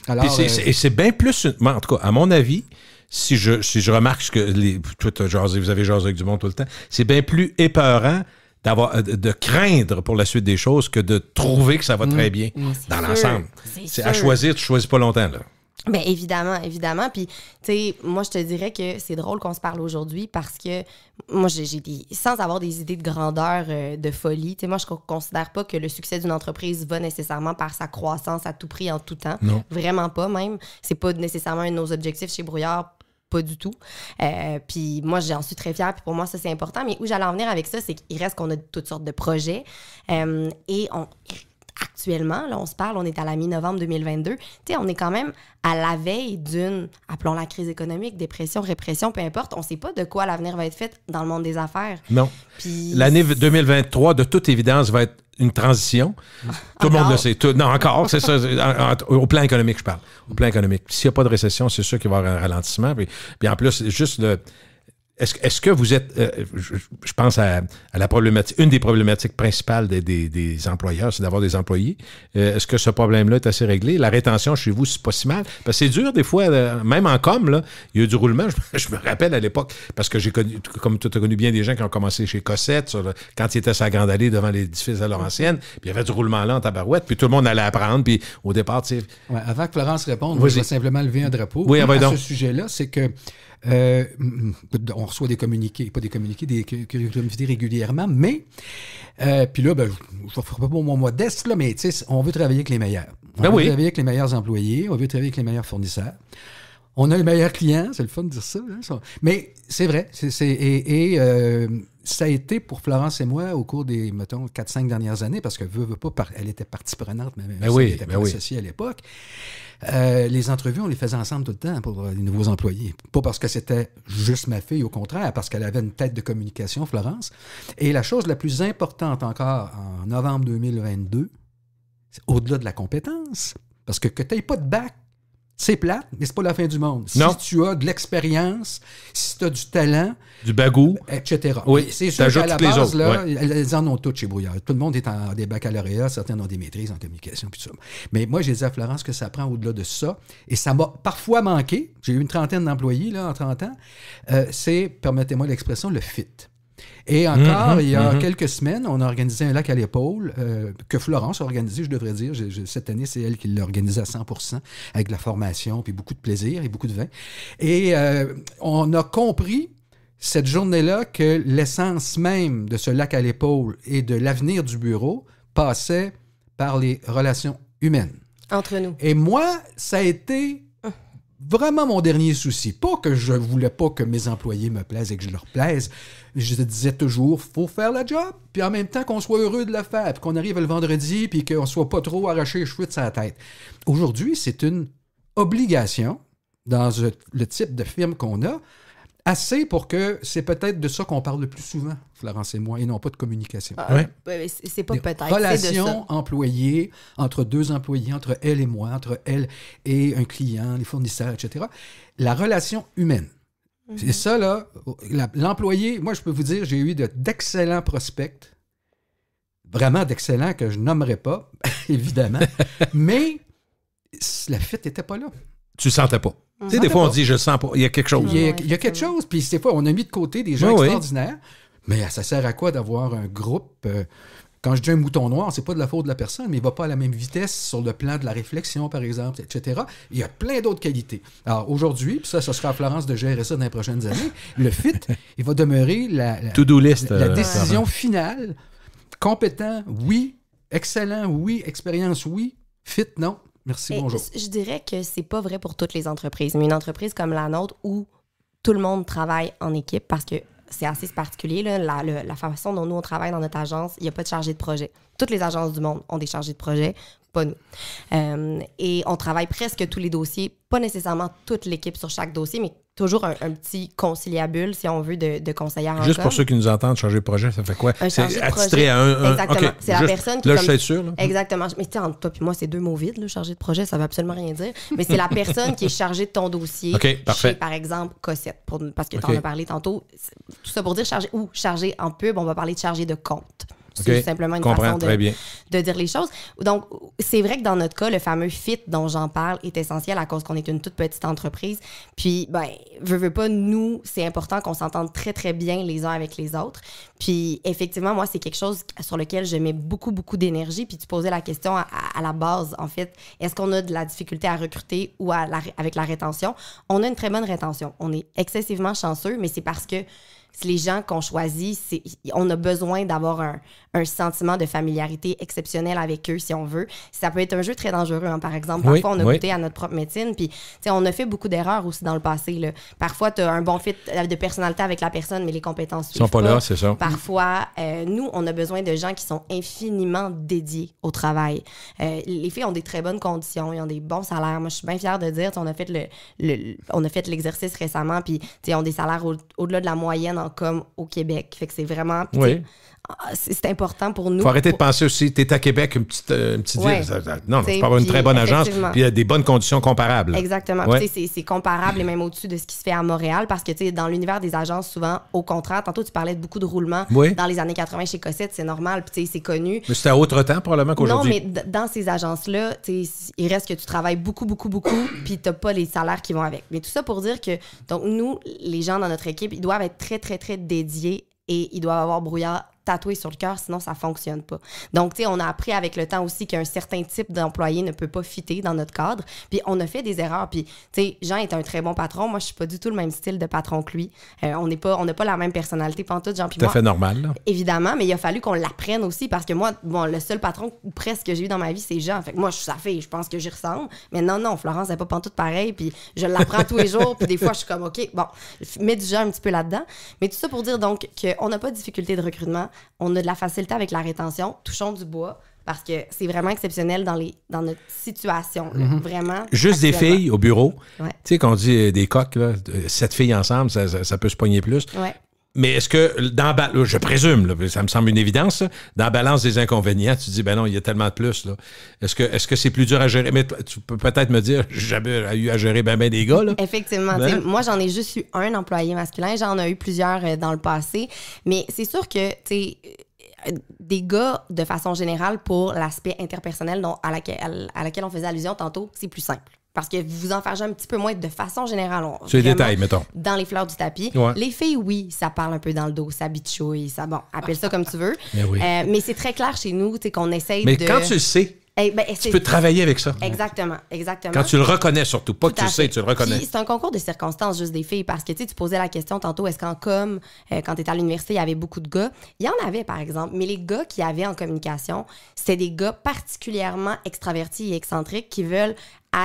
Alors, et c'est bien plus... En tout cas, à mon avis... Si je remarque que vous avez jasé avec du monde tout le temps, c'est bien plus épeurant de craindre pour la suite des choses que de trouver que ça va très bien dans l'ensemble. C'est à choisir, tu choisis pas longtemps, là. Bien, évidemment. Puis, tu sais, moi, je te dirais que c'est drôle qu'on se parle aujourd'hui parce que moi, sans avoir des idées de grandeur, de folie, tu sais, moi, je considère pas que le succès d'une entreprise va nécessairement par sa croissance à tout prix, en tout temps. Non. Vraiment pas, même. C'est pas nécessairement un de nos objectifs chez Brouillard. Pas du tout. Puis moi, j'en suis très fière. Puis pour moi, ça, c'est important. Mais où j'allais en venir avec ça, c'est qu'il reste qu'on a toutes sortes de projets. Et actuellement, là, on se parle, on est à la mi-novembre 2022. Tu sais, on est quand même à la veille d'une, appelons-la crise économique, dépression, répression, peu importe. On ne sait pas de quoi l'avenir va être fait dans le monde des affaires. Non. Puis... L'année 2023, de toute évidence, va être une transition. Tout le monde le sait. Non, encore, c'est ça. Au plan économique, je parle. Au plan économique. S'il n'y a pas de récession, c'est sûr qu'il va y avoir un ralentissement. Puis en plus, juste le... Est-ce que vous êtes... je pense à la problématique... Une des problématiques principales des employeurs, c'est d'avoir des employés. Est-ce que ce problème-là est assez réglé? La rétention chez vous, c'est pas si mal? Parce que c'est dur, des fois, même en com, là, il y a eu du roulement. Je me rappelle à l'époque, parce que j'ai connu, comme tu as connu bien des gens qui ont commencé chez Cossette, quand ils étaient sur la Grande Allée devant l'édifice de Laurentienne, puis il y avait du roulement là en tabarouette, puis tout le monde allait apprendre, puis au départ, tu sais... Ouais, avant que Florence réponde, moi, je vais simplement lever un drapeau. Oui, à ce sujet-là, c'est que on reçoit des communiqués, des curriculum vitae régulièrement, mais puis là, je ne ferai pas mon modeste, là, mais on veut travailler avec les meilleurs. On veut travailler avec les meilleurs employés, on veut travailler avec les meilleurs fournisseurs. On a les meilleurs clients, c'est le fun de dire ça. Hein, mais c'est vrai. Ça a été pour Florence et moi au cours des, mettons, 4-5 dernières années, parce que veut pas, elle était partie prenante, mais elle était pas associée à l'époque. Les entrevues, on les faisait ensemble tout le temps pour les nouveaux employés. Pas parce que c'était juste ma fille, au contraire, parce qu'elle avait une tête de communication, Florence. Et la chose la plus importante encore, en novembre 2022, c'est au-delà de la compétence. Parce que tu n'aies pas de bac, C'est plate, mais c'est pas la fin du monde. Si non. tu as de l'expérience, si tu as du talent... Du bagou. Etc. Oui, c'est sûr qu'à la base, autres, là, elles en ont toutes chez Brouillard. Tout le monde est en des baccalauréats, certains ont des maîtrises en communication, puis tout ça. Mais moi, j'ai dit à Florence que ça prend au-delà de ça. Et ça m'a parfois manqué. J'ai eu une trentaine d'employés là, en 30 ans. C'est, permettez-moi l'expression, le fit. Et encore, il y a quelques semaines, on a organisé un lac à l'épaule que Florence a organisé, je devrais dire. Cette année, c'est elle qui l'a organisé à 100%, avec de la formation, puis beaucoup de plaisir et beaucoup de vin. Et on a compris cette journée-là que l'essence même de ce lac à l'épaule et de l'avenir du bureau passait par les relations humaines. Entre nous. Et moi, ça a été... vraiment mon dernier souci. Pas que je voulais pas que mes employés me plaisent et que je leur plaise. Je disais toujours, faut faire la job, puis en même temps qu'on soit heureux de le faire, puis qu'on arrive le vendredi, puis qu'on soit pas trop arraché les cheveux de sa tête. Aujourd'hui, c'est une obligation dans le type de firme qu'on a, assez pour que c'est peut-être de ça qu'on parle le plus souvent, Florence et moi, et non pas de communication. C'est pas peut-être. Relations employées, entre deux employés, entre elle et moi, entre elle et un client, les fournisseurs, etc. La relation humaine. C'est ça, là. L'employé, moi, je peux vous dire, j'ai eu d'excellents prospects, vraiment d'excellents que je nommerai pas, évidemment, mais la fit n'était pas là. Tu le sentais pas. Tu sais, des fois, on dit, je le sens pas. Il y a quelque chose. Il y a quelque chose. Puis, des fois, on a mis de côté des gens extraordinaires. Mais ça sert à quoi d'avoir un groupe? Quand je dis un mouton noir, c'est pas de la faute de la personne, mais il va pas à la même vitesse sur le plan de la réflexion, par exemple, etc. Il y a plein d'autres qualités. Alors, aujourd'hui, puis ça sera à Florence de gérer ça dans les prochaines années, le fit, il va demeurer la décision finale. Compétent, oui. Excellent, oui. Expérience, oui. Fit, non. Merci, bonjour. Je dirais que c'est pas vrai pour toutes les entreprises, mais une entreprise comme la nôtre où tout le monde travaille en équipe, parce que c'est assez particulier, là, la façon dont nous on travaille dans notre agence, il n'y a pas de chargé de projet. Toutes les agences du monde ont des chargés de projet, pas nous. Et on travaille presque tous les dossiers, pas nécessairement toute l'équipe sur chaque dossier, mais toujours un petit conciliabule, si on veut, de conseillère en Juste com. Pour ceux qui nous entendent, changer de projet, ça fait quoi? C'est attitré à un... Exactement. Okay. C'est la personne qui... Là, je suis sûr. Là. Exactement. Mais tu sais, entre toi et moi, c'est deux mots vides, là, chargé de projet, ça veut absolument rien dire. Mais c'est la personne qui est chargée de ton dossier chez, par exemple, Cossette. Parce que tu en as parlé tantôt. Tout ça pour dire chargé en pub, on va parler de chargé de compte. C'est simplement une façon de dire les choses. Donc, c'est vrai que dans notre cas, le fameux fit dont j'en parle est essentiel à cause qu'on est une toute petite entreprise. Puis, veux pas, nous, c'est important qu'on s'entende très, très bien les uns avec les autres. Puis, effectivement, moi, c'est quelque chose sur lequel je mets beaucoup, beaucoup d'énergie. Puis, tu posais la question à la base, en fait, est-ce qu'on a de la difficulté à recruter ou avec la rétention? On a une très bonne rétention. On est excessivement chanceux, mais c'est parce que les gens qu'on choisit, on a besoin d'avoir un sentiment de familiarité exceptionnel avec eux, si on veut. Ça peut être un jeu très dangereux, hein, par exemple. Parfois, on a goûté à notre propre médecine, puis on a fait beaucoup d'erreurs aussi dans le passé. Là. Parfois, tu as un bon fit de personnalité avec la personne, mais les compétences suivent pas. Là, c'est ça. Parfois, nous, on a besoin de gens qui sont infiniment dédiés au travail. Les filles ont des très bonnes conditions, ils ont des bons salaires. Moi, je suis bien fière de dire, on a fait l'exercice récemment, puis ils ont des salaires au-delà de la moyenne comme au Québec. Fait que c'est vraiment... C'est important pour nous. Faut arrêter de penser aussi, tu es à Québec, une petite ville. Non, tu peux avoir une très bonne agence, puis il y a des bonnes conditions comparables. Exactement. C'est comparable et même au-dessus de ce qui se fait à Montréal, parce que dans l'univers des agences, souvent, au contraire, tantôt tu parlais de beaucoup de roulements dans les années 80 chez Cossette, c'est normal, puis c'est connu. Mais c'était à autre temps, probablement, qu'aujourd'hui. Non, mais dans ces agences-là, il reste que tu travailles beaucoup, beaucoup, beaucoup, puis tu n'as pas les salaires qui vont avec. Mais tout ça pour dire que, donc, nous, les gens dans notre équipe, ils doivent être très, très, très dédiés et ils doivent avoir Brouillard tatoué sur le cœur, sinon ça fonctionne pas. Donc, tu sais, on a appris avec le temps aussi qu'un certain type d'employé ne peut pas fitter dans notre cadre. Puis, on a fait des erreurs. Puis, tu sais, Jean est un très bon patron. Moi, je suis pas du tout le même style de patron que lui. On n'a pas la même personnalité pantoute, Jean puis moi. Tout à fait normal, là. Évidemment, mais il a fallu qu'on l'apprenne aussi parce que moi, le seul patron presque que j'ai eu dans ma vie, c'est Jean. Fait que moi, je suis sa fille, je pense que j'y ressemble. Mais non, Florence n'est pas pantoute pareil. Puis, je l'apprends tous les jours. Puis, des fois, je suis comme, OK, bon, mets du Jean un petit peu là-dedans. Mais tout ça pour dire donc qu'on n'a pas de difficulté de recrutement. On a de la facilité avec la rétention, touchons du bois, parce que c'est vraiment exceptionnel dans notre situation. Là, vraiment. Juste des filles au bureau. Tu sais, qu'on dit des coques, là, 7 filles ensemble, ça peut se pogner plus. Mais est-ce que, je présume, là, ça me semble une évidence, là, dans la balance des inconvénients, tu te dis, ben non, il y a tellement de plus. Là. Est-ce que c'est plus dur à gérer? Mais tu peux peut-être me dire, j'ai jamais eu à gérer ben des gars. Là. Effectivement. Moi, j'en ai juste eu un employé masculin. J'en ai eu plusieurs dans le passé. Mais c'est sûr que, des gars, de façon générale, pour l'aspect interpersonnel à laquelle on faisait allusion tantôt, c'est plus simple. Parce que vous en faites un petit peu moins de façon générale. C'est les détails, mettons. Dans les fleurs du tapis. Ouais. Les filles, oui, ça parle un peu dans le dos, ça bitchouille, ça, bon, appelle ça comme tu veux. Mais, oui. Mais c'est très clair chez nous, qu'on essaye Mais quand tu le sais, tu peux travailler avec ça. Exactement. Quand tu le reconnais surtout, pas que tu le sais, tu le reconnais. Puis c'est un concours de circonstances juste des filles parce que tu posais la question tantôt, est-ce qu'en com, quand tu étais à l'université, il y avait beaucoup de gars? Il y en avait par exemple, mais les gars qui avaient en communication, c'était des gars particulièrement extravertis et excentriques qui veulent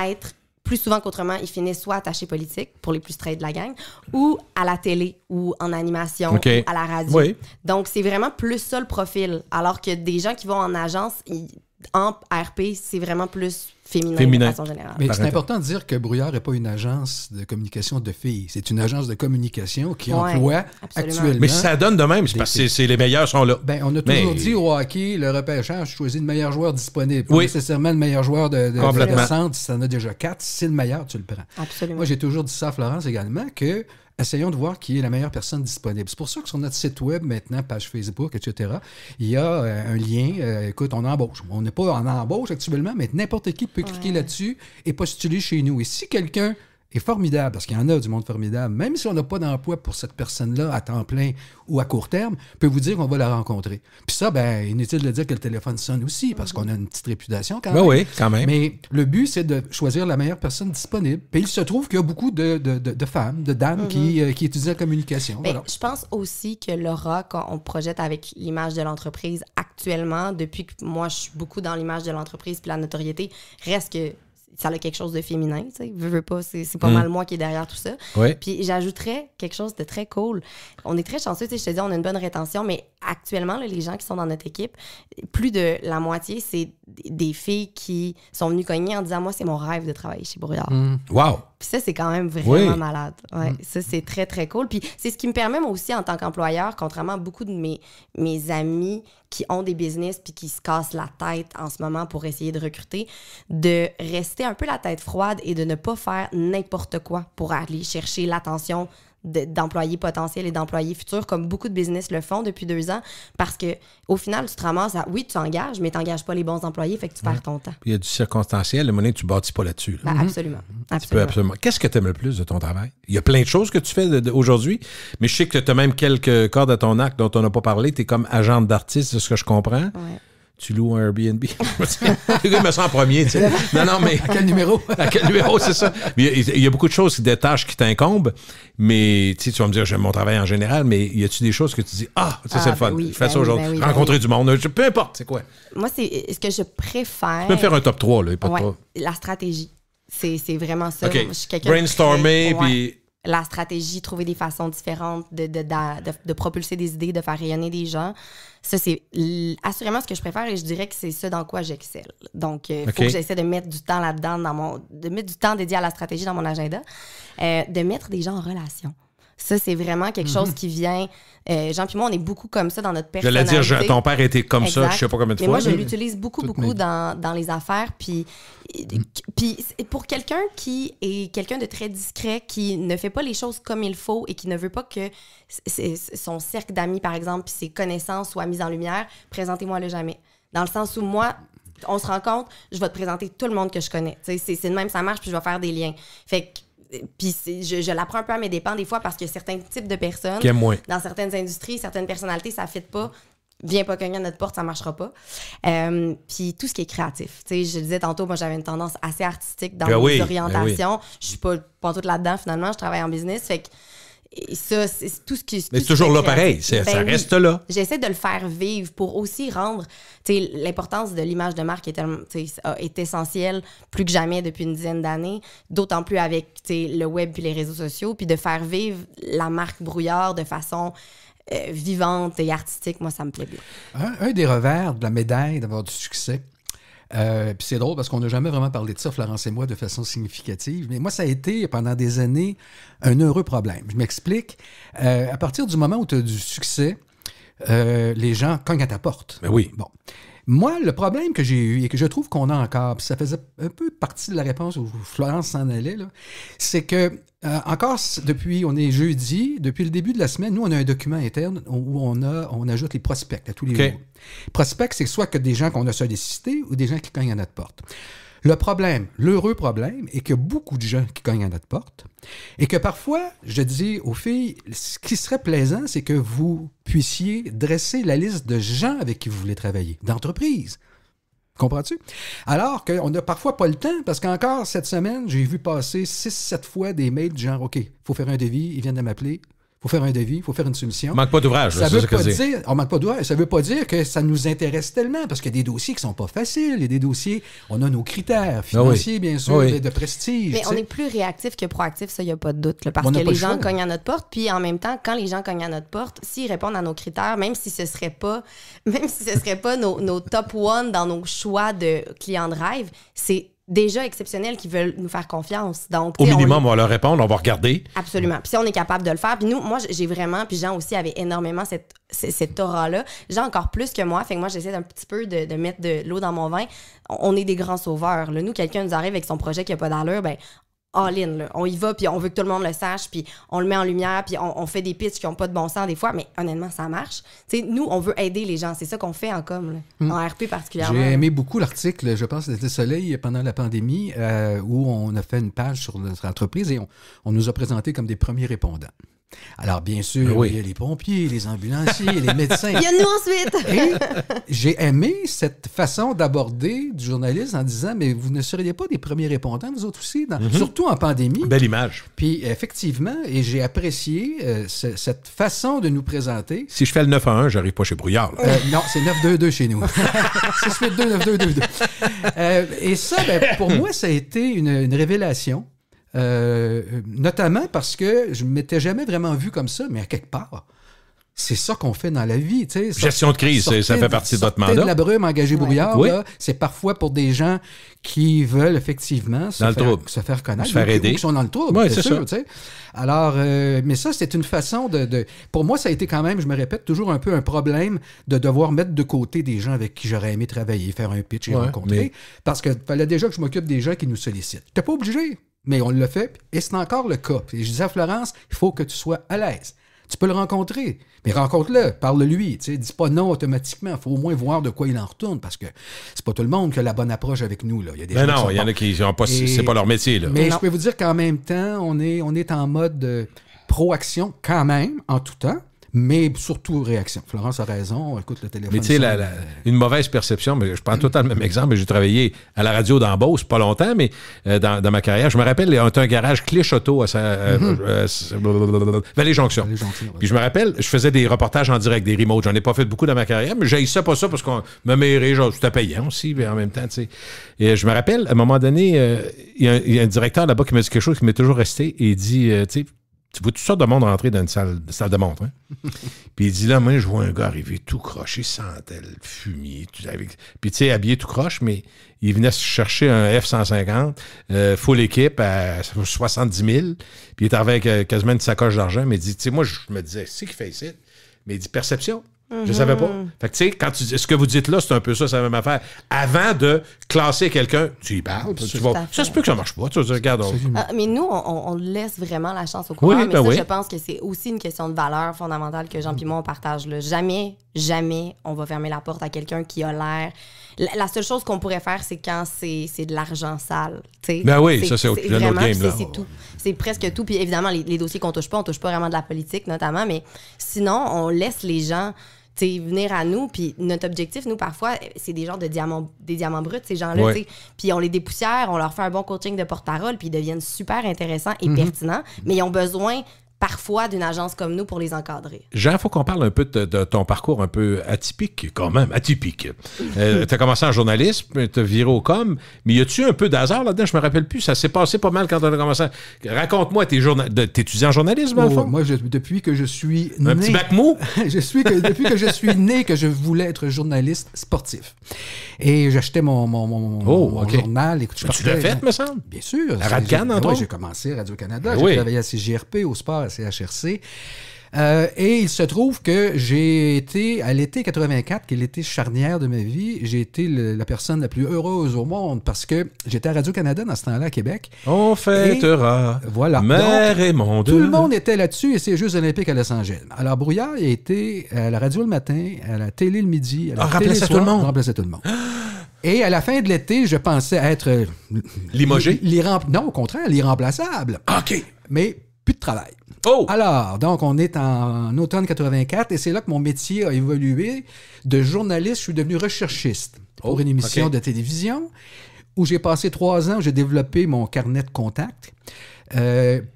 être plus souvent qu'autrement, ils finissent soit attachés politiques, pour les plus straight de la gang, ou à la télé, ou en animation, ou à la radio. Oui. Donc, c'est vraiment plus ça le profil. Alors que des gens qui vont en agence, en RP, c'est vraiment plus féminin. De façon générale. Mais c'est important de dire que Brouillard n'est pas une agence de communication de filles. C'est une agence de communication qui emploie actuellement... Mais ça donne de même, c'est parce que les meilleurs sont là. Ben, on a toujours dit au hockey, le repêchage, choisis le meilleur joueur disponible. Pas nécessairement le meilleur joueur de centre. Si tu en as déjà 4, si c'est le meilleur, tu le prends. Absolument. Moi, j'ai toujours dit ça à Florence également, que essayons de voir qui est la meilleure personne disponible. C'est pour ça que sur notre site web, maintenant, page Facebook, etc., il y a un lien. Écoute, on embauche. On n'est pas en embauche actuellement, mais n'importe qui peut cliquer là-dessus et postuler chez nous. Et si quelqu'un est formidable, parce qu'il y en a du monde formidable, même si on n'a pas d'emploi pour cette personne-là à temps plein ou à court terme, peut vous dire qu'on va la rencontrer. Puis ça, ben, inutile de dire que le téléphone sonne aussi, parce qu'on a une petite réputation quand même. Oui, quand même. Mais le but, c'est de choisir la meilleure personne disponible. Puis il se trouve qu'il y a beaucoup de femmes, de dames qui étudient la communication. Ben, voilà. Je pense aussi que l'aura qu'on projette avec l'image de l'entreprise actuellement, depuis que moi, je suis beaucoup dans l'image de l'entreprise puis la notoriété, reste que ça a quelque chose de féminin, tu sais. Veux pas, c'est pas mal moi qui est derrière tout ça. Oui. Puis j'ajouterais quelque chose de très cool. On est très chanceux, tu sais, je te dis, on a une bonne rétention, mais actuellement, là, les gens qui sont dans notre équipe, plus de la moitié, c'est des filles qui sont venues cogner en disant, moi, c'est mon rêve de travailler chez Brouillard. Wow! Puis ça, c'est quand même vraiment malade. Ouais, ça, c'est très, très cool. Puis c'est ce qui me permet, moi aussi, en tant qu'employeur, contrairement à beaucoup de mes amis qui ont des business puis qui se cassent la tête en ce moment pour essayer de recruter, de rester un peu la tête froide et de ne pas faire n'importe quoi pour aller chercher l'attention d'employés potentiels et d'employés futurs, comme beaucoup de business le font depuis 2 ans, parce que au final, tu te ramasses à, oui, tu engages, mais tu n'engages pas les bons employés, fait que tu perds ton temps. Puis il y a du circonstanciel, le monnaie, tu ne bâtis pas là-dessus. Là. Ben, absolument. Absolument. Qu'est-ce que tu aimes le plus de ton travail? Il y a plein de choses que tu fais aujourd'hui, mais je sais que tu as même quelques cordes à ton arc dont on n'a pas parlé. Tu es comme agente d'artiste, de ce que je comprends. Ouais. Tu loues un Airbnb. Le gars me sent en premier, tu sais. Non, mais... À quel numéro? À quel numéro, c'est ça. Il y a beaucoup de choses, des tâches qui t'incombent, mais tu vas me dire, j'aime mon travail en général, mais y a-tu des choses que tu dis, c'est le fun, je fais ça aujourd'hui. Rencontrer du monde, peu importe, c'est quoi? Moi, c'est ce que je préfère... Tu peux me faire un top 3, là, pas de pas. La stratégie. C'est vraiment ça. OK. Moi, je suis quelqu'un brainstormer, puis... La stratégie, trouver des façons différentes de propulser des idées, de faire rayonner des gens. Ça, c'est assurément ce que je préfère et je dirais que c'est ça dans quoi j'excelle. Donc, il faut que j'essaie de mettre du temps là-dedans, de mettre du temps dédié à la stratégie dans mon agenda, de mettre des gens en relation. Ça, c'est vraiment quelque chose qui vient... Jean puis moi, on est beaucoup comme ça dans notre personnalité. J'allais dire, ton père était comme ça, je sais pas combien de fois. Mais moi, je l'utilise beaucoup dans les affaires. Puis pour quelqu'un qui est quelqu'un de très discret, qui ne fait pas les choses comme il faut et qui ne veut pas que son cercle d'amis, par exemple, puis ses connaissances soient mises en lumière, présentez-moi-le jamais. Dans le sens où moi... On se rend compte, je vais te présenter tout le monde que je connais. C'est de même, ça marche, puis je vais faire des liens. Fait que puis je l'apprends un peu à mes dépens des fois parce que certains types de personnes, dans certaines industries, certaines personnalités, ça ne fit pas. Viens pas cogner à notre porte, ça ne marchera pas. Puis tout ce qui est créatif. Tu sais, je disais tantôt, moi, j'avais une tendance assez artistique dans mes orientations. Je suis pas toute là-dedans, finalement. Je travaille en business. Fait que ça, c'est tout ce qui... Mais c'est toujours là pareil. Ça reste là. J'essaie de le faire vivre pour aussi rendre... L'importance de l'image de marque est essentielle plus que jamais depuis une dizaine d'années, d'autant plus avec le web puis les réseaux sociaux, puis de faire vivre la marque Brouillard de façon vivante et artistique, moi, ça me plaît bien. Un des revers de la médaille d'avoir du succès, Puis c'est drôle parce qu'on n'a jamais vraiment parlé de ça, Florence et moi, de façon significative. Mais moi, ça a été, pendant des années, un heureux problème. Je m'explique. À partir du moment où tu as du succès, les gens cognent à ta porte. Ben oui. Bon. Moi, le problème que j'ai eu et que je trouve qu'on a encore, puis ça faisait un peu partie de la réponse où Florence s'en allait, là, c'est que encore depuis, on est jeudi, depuis le début de la semaine, nous, on a un document interne où on ajoute les prospects à tous les jours. Prospects, c'est soit que des gens qu'on a sollicités ou des gens qui cognent à notre porte. Le problème, l'heureux problème, est qu'il y a beaucoup de gens qui cognent à notre porte et que parfois, je dis aux filles, ce qui serait plaisant, c'est que vous puissiez dresser la liste de gens avec qui vous voulez travailler, d'entreprises. Comprends-tu? Alors qu'on n'a parfois pas le temps, parce qu'encore cette semaine, j'ai vu passer 6-7 fois des mails du genre, OK, il faut faire un devis, ils viennent de m'appeler. Il faut faire un devis, il faut faire une soumission. On manque pas d'ouvrage. Ça veut pas dire, on manque pas d'ouvrage. Ça veut pas dire que ça nous intéresse tellement, parce qu'il y a des dossiers qui sont pas faciles. Il y a des dossiers, on a nos critères financiers, bien sûr, de prestige. Mais on est plus réactif que proactif, ça, il n'y a pas de doute. Là, parce que les gens cognent à notre porte, puis en même temps, quand les gens cognent à notre porte, s'ils répondent à nos critères, même si ce serait pas nos top one dans nos choix de clients de rêve, c'est déjà exceptionnels qui veulent nous faire confiance. Donc, au minimum, on va leur répondre, on va regarder. Absolument. Puis si on est capable de le faire, puis nous, moi, j'ai vraiment, puis Jean aussi avait énormément cette aura-là. Jean encore plus que moi, fait que moi, j'essaie un petit peu de mettre de l'eau dans mon vin. On est des grands sauveurs. Là. Nous, quelqu'un nous arrive avec son projet qui n'a pas d'allure, ben all-in, là. On y va, puis on veut que tout le monde le sache, puis on le met en lumière, puis on fait des pitchs qui n'ont pas de bon sens des fois, mais honnêtement, ça marche. T'sais, nous, on veut aider les gens. C'est ça qu'on fait en com, là, en RP particulièrement. J'ai aimé beaucoup l'article, je pense, c'était Soleil pendant la pandémie, où on a fait une page sur notre entreprise et on nous a présenté comme des premiers répondants. Alors, bien sûr, il y a les pompiers, les ambulanciers, les médecins. Il y a nous ensuite! Et j'ai aimé cette façon d'aborder du journaliste en disant, mais vous ne seriez pas des premiers répondants, vous autres aussi, surtout en pandémie. Belle image. Puis, effectivement, et j'ai apprécié cette façon de nous présenter. Si je fais le 9-1, j'arrive pas chez Brouillard. Non, c'est 9-2-2 chez nous. 6-8-2-9-2-2-2. Et ça, pour moi, ça a été une révélation. Notamment parce que je ne m'étais jamais vraiment vu comme ça, mais à quelque part, c'est ça qu'on fait dans la vie. Gestion de crise, ça fait partie de votre mandat. De la brume, engager Brouillard, là, c'est parfois pour des gens qui veulent effectivement se faire connaître, se faire aider. Ou qui sont dans le trouble, ouais, c'est sûr. Alors, mais ça, c'est une façon de... Pour moi, ça a été quand même, je me répète, toujours un peu un problème de devoir mettre de côté des gens avec qui j'aurais aimé travailler, faire un pitch et rencontrer, parce qu'il fallait déjà que je m'occupe des gens qui nous sollicitent. T'es pas obligé. Mais on l'a fait, et c'est encore le cas. Et je disais à Florence, il faut que tu sois à l'aise. Tu peux le rencontrer, mais rencontre-le, parle-lui. Dis pas non automatiquement. Il faut au moins voir de quoi il en retourne, parce que c'est pas tout le monde qui a la bonne approche avec nous. Là. Il y a des gens il y en a qui n'ont pas... C'est pas leur métier. Là. Mais je peux vous dire qu'en même temps, on est en mode pro-action quand même, en tout temps. Mais surtout réaction. Florence a raison, écoute le téléphone. Mais tu sais, une mauvaise perception, mais je prends tout le temps le même exemple, mais j'ai travaillé à la radio dans Beauce, pas longtemps, mais dans ma carrière, je me rappelle, on était un garage Clich Auto à Vallée-Jonction. Puis je me rappelle, je faisais des reportages en direct, des remotes. J'en ai pas fait beaucoup dans ma carrière, mais j'ai ça, pas ça, parce qu'on me méritait, c'était payant aussi, mais en même temps, tu sais. Et je me rappelle, à un moment donné, il y a un directeur là-bas qui m'a dit quelque chose qui m'est toujours resté, et il dit, tu sais, tu vois toutes sortes de monde rentrer dans une salle de montre. Hein? Puis il dit, là, moi, je vois un gars arriver tout croche, il sentait le fumier. Puis tu sais, habillé tout croche, mais il venait chercher un F-150, full équipe à 70 000. Puis il est arrivé avec quasiment une sacoche d'argent. Mais il dit, tu sais, moi, je me disais, c'est qui fait ici? Mais il dit, perception. Je savais pas. Fait que tu sais, quand ce que vous dites là, c'est un peu ça, c'est la même affaire. Avant de classer quelqu'un, tu y parles, ça se peut que ça marche pas. Tu regardes. Mais nous, on laisse vraiment la chance au coureur. Mais je pense que c'est aussi une question de valeur fondamentale que Jean et moi, on partage. Là. Jamais, on va fermer la porte à quelqu'un qui a l'air... La seule chose qu'on pourrait faire, c'est quand c'est de l'argent sale. T'sais. Ben oui, ça, c'est un autre game. Là. C'est tout. C'est presque tout. Puis évidemment, les dossiers qu'on touche pas vraiment de la politique, notamment. Mais sinon, on laisse les gens... venir à nous, puis notre objectif, nous, parfois, c'est des genres de des diamants bruts, ces gens-là, puis on les dépoussière, on leur fait un bon coaching de porte-parole, puis ils deviennent super intéressants et pertinents, mais ils ont besoin parfois d'une agence comme nous pour les encadrer. Jean, il faut qu'on parle un peu de ton parcours un peu atypique, quand même, atypique. Tu as commencé en journalisme, tu as viré au com, mais y a-tu un peu d'hasard là-dedans? Je me rappelle plus. Ça s'est passé pas mal quand tu as commencé. Raconte-moi, t'es étudiant en journalisme, dans le fond? Moi, depuis que je suis né... Un petit bac mou? Depuis que je suis né, que je voulais être journaliste sportif. Et j'achetais mon journal. Écoute, tu l'as fait, me semble? Bien sûr. À Radio-Can, entre autres? Oui, j'ai commencé à Radio-Canada. J'ai travaillé à CJRP, au sport, à CHRC. Et il se trouve que j'ai été, à l'été 84, qui est l'été charnière de ma vie, j'ai été la personne la plus heureuse au monde parce que j'étais à Radio-Canada dans ce temps-là à Québec. On fêtera. Voilà. Mère et mon Dieu. Tout le monde était là-dessus et c'est les Jeux olympiques à Los Angeles. Alors, Brouillard, il a été à la radio le matin, à la télé le midi, à la télé le soir. Remplaçait tout le monde. Et à la fin de l'été, je pensais être... limogé? Non, au contraire, l'irremplaçable. OK. Mais plus de travail. Oh! Alors, donc, on est en automne 84 et c'est là que mon métier a évolué. De journaliste, je suis devenu recherchiste pour une émission de télévision où j'ai passé 3 ans, où j'ai développé mon carnet de contacts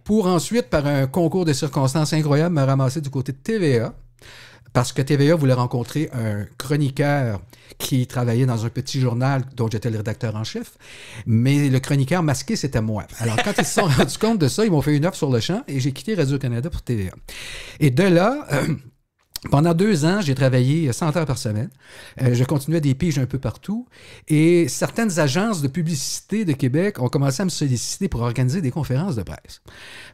pour ensuite, par un concours de circonstances incroyables, me ramasser du côté de TVA. Parce que TVA voulait rencontrer un chroniqueur qui travaillait dans un petit journal dont j'étais le rédacteur en chef. Mais le chroniqueur masqué, c'était moi. Alors, quand ils se sont rendus compte de ça, ils m'ont fait une offre sur le champ et j'ai quitté Radio-Canada pour TVA. Et de là... Pendant 2 ans, j'ai travaillé 100 heures par semaine. Je continuais des piges un peu partout. Et certaines agences de publicité de Québec ont commencé à me solliciter pour organiser des conférences de presse.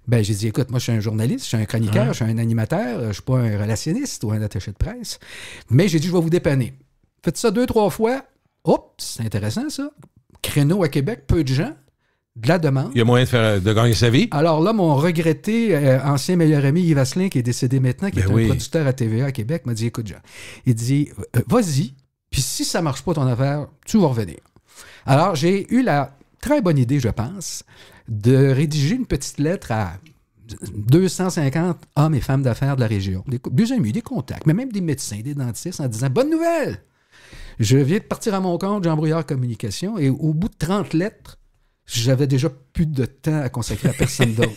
Ben, j'ai dit, écoute, moi, je suis un journaliste, je suis un chroniqueur, je suis un animateur, je ne suis pas un relationniste ou un attaché de presse. Mais j'ai dit, je vais vous dépanner. Faites ça 2-3 fois. Hop, c'est intéressant, ça. Créneau à Québec, peu de gens. De la demande. Il y a moyen de gagner sa vie. Alors là, mon regretté ancien meilleur ami Yves Asselin, qui est décédé maintenant, qui est un producteur à TVA à Québec, m'a dit, écoute, Jean, il dit, vas-y, puis si ça ne marche pas ton affaire, tu vas revenir. Alors, j'ai eu la très bonne idée, je pense, de rédiger une petite lettre à 250 hommes et femmes d'affaires de la région, des amis, des contacts, mais même des médecins, des dentistes, en disant, bonne nouvelle, je viens de partir à mon compte, Jean Brouillard Communication, et au bout de 30 lettres, j'avais déjà plus de temps à consacrer à personne d'autre.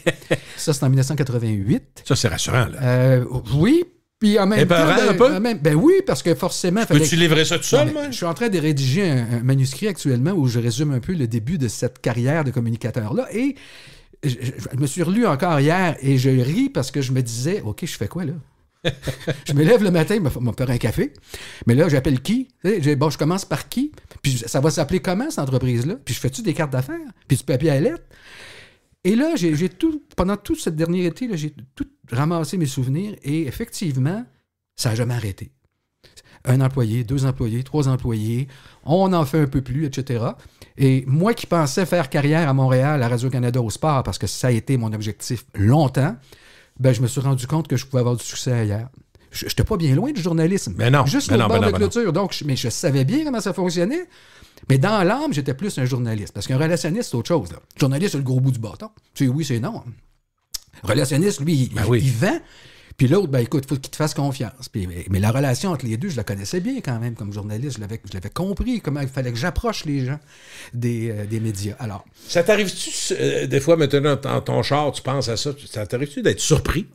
Ça, c'est en 1988. Ça, c'est rassurant, là. Oui, puis en même temps... un peu? Ben oui, parce que forcément... Peux-tu livrer ça tout seul, moi? Je suis en train de rédiger un manuscrit actuellement où je résume un peu le début de cette carrière de communicateur-là. Et je me suis relu encore hier et je ris parce que je me disais, OK, je fais quoi, là? Je me lève le matin, je vais me faire un café. Mais là, j'appelle qui? Bon, je commence par qui? Puis ça va s'appeler comment, cette entreprise-là? Puis je fais-tu des cartes d'affaires? Puis du papier à lettres? Et là, j'ai tout, pendant tout ce dernier été, là, j'ai tout ramassé mes souvenirs et effectivement, ça n'a jamais arrêté. 1 employé, 2 employés, 3 employés, on en fait un peu plus, etc. Et moi qui pensais faire carrière à Montréal, à Radio-Canada au sport, parce que ça a été mon objectif longtemps, ben, je me suis rendu compte que je pouvais avoir du succès ailleurs. Je n'étais pas bien loin du journalisme. Mais non. Juste au bord de clôture. Donc, mais je savais bien comment ça fonctionnait. Mais dans l'âme, j'étais plus un journaliste. Parce qu'un relationniste, c'est autre chose. Là. Le journaliste, c'est le gros bout du bâton. C'est oui, c'est non. Le relationniste, lui, il vend. Puis l'autre, ben écoute, il faut qu'il te fasse confiance. Puis, mais la relation entre les deux, je la connaissais bien quand même comme journaliste. Je l'avais compris, comment il fallait que j'approche les gens des médias. Alors, ça t'arrive-tu, des fois, maintenant, dans ton char, tu penses à ça, ça t'arrive-tu d'être surpris?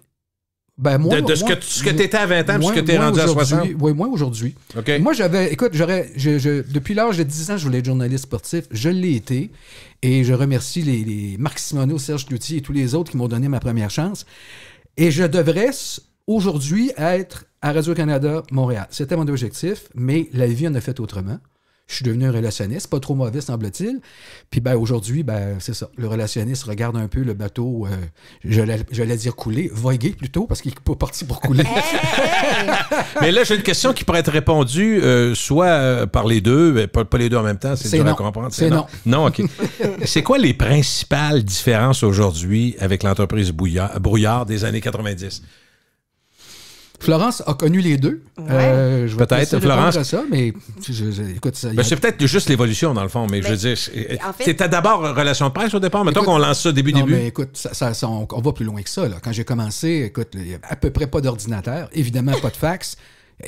Ben moi, de ce que tu étais à 20 ans, puis ce que tu es rendu à 60? Oui, moi, aujourd'hui. Okay. Moi, depuis l'âge de 10 ans, je voulais être journaliste sportif. Je l'ai été. Et je remercie les Marc Simoneau, Serge Cloutier et tous les autres qui m'ont donné ma première chance. Et je devrais aujourd'hui être à Radio-Canada Montréal. C'était mon objectif, mais la vie en a fait autrement. Je suis devenu un relationniste, pas trop mauvais, semble-t-il. Puis ben, aujourd'hui, ben, c'est ça. Le relationniste regarde un peu le bateau, j'allais dire couler, voguer plutôt, parce qu'il n'est pas parti pour couler. Mais là, j'ai une question qui pourrait être répondue soit par les deux, pas les deux en même temps, c'est dur à comprendre. C'est non. Non, OK. C'est quoi les principales différences aujourd'hui avec l'entreprise Brouillard des années 90? Florence a connu les deux. Ouais. Je vais peut-être Florence. À ça, mais écoute, ça, c'est peut-être juste l'évolution dans le fond, mais je veux dire, en fait, c'était d'abord relation de presse au départ. Mettons qu'on lance ça début. Mais écoute, on va plus loin que ça. Là. Quand j'ai commencé, écoute, il n'y a à peu près pas d'ordinateur, évidemment pas de fax.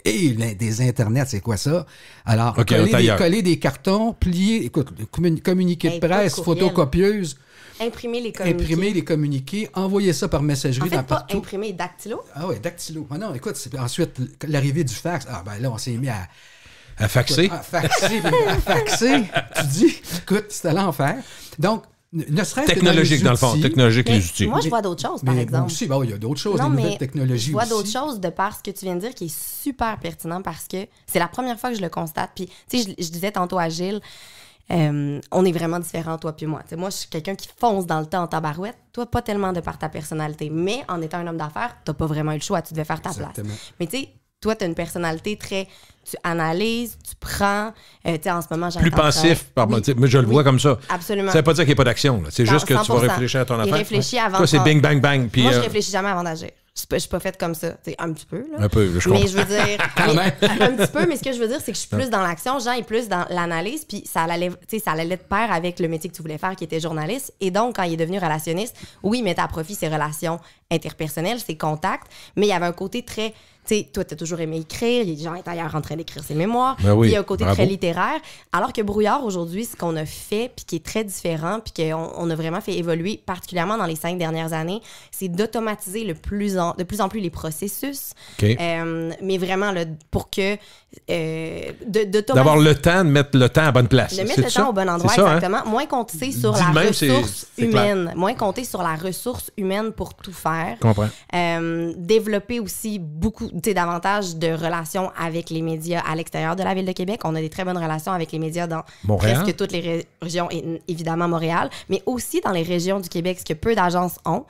Et des internets, c'est quoi ça? Alors, coller des cartons, plier, écoute, communiqué de presse, photocopieuse. Imprimer les communiqués. Envoyer ça par messagerie en fait, partout. Imprimer dactylo? Ah oui, dactylo. Ah non, écoute, c'est ensuite l'arrivée du fax. Ah ben là, on s'est mis à faxer. À faxer. Tu dis, écoute, c'était l'enfer. Donc, ne serait-ce technologique, dans le fond. Technologique, les outils. Moi, je vois d'autres choses, par exemple. Aussi, il y a d'autres choses, des nouvelles technologies. Je vois d'autres choses de par ce que tu viens de dire qui est super pertinent parce que c'est la première fois que je le constate. Puis, tu sais, je disais tantôt à Gilles, on est vraiment différents, toi puis moi. T'sais, moi, je suis quelqu'un qui fonce dans le temps en tabarouette. Toi, pas tellement de par ta personnalité. Mais en étant un homme d'affaires, t'as pas vraiment eu le choix. Tu devais faire ta place. Mais tu sais, toi, t'as une personnalité très... Tu analyses, tu prends. Tu sais, en ce moment, j'ai plus pensif, mais je le vois comme ça. Absolument. Ça veut pas dire qu'il n'y a pas d'action. C'est juste que tu vas réfléchir à ton affaire. Réfléchis avant. Toi, c'est bing, bang, bang. Puis, moi, je réfléchis jamais avant d'agir. Je suis pas faite comme ça. T'sais, un petit peu, là. Un peu, je comprends. Mais je veux dire... un petit peu, mais ce que je veux dire, c'est que je suis plus dans l'action. Jean est plus dans l'analyse, puis ça allait de pair avec le métier que tu voulais faire, qui était journaliste. Et donc, quand il est devenu relationniste, oui, il mettait à profit ses relations interpersonnelles, ses contacts, mais il y avait un côté très... Tu sais, toi, t'as toujours aimé écrire. Jean est d'ailleurs en train d'écrire ses mémoires. Ben oui, il y a un côté très littéraire. Alors que Brouillard, aujourd'hui, ce qu'on a fait, puis qui est très différent, puis qu'on a vraiment fait évoluer, particulièrement dans les 5 dernières années, c'est d'automatiser de plus en plus les processus. Okay. Mais vraiment, là, pour que... d'avoir le temps de mettre le temps à la bonne place. De mettre le temps au bon endroit, exactement. Hein? Moins compter sur la ressource humaine. Moins compter sur la ressource humaine pour tout faire. Je comprends. Développer aussi beaucoup, davantage de relations avec les médias à l'extérieur de la Ville de Québec. On a des très bonnes relations avec les médias dans Montréal. Presque toutes les régions, et évidemment Montréal, mais aussi dans les régions du Québec, ce que peu d'agences ont.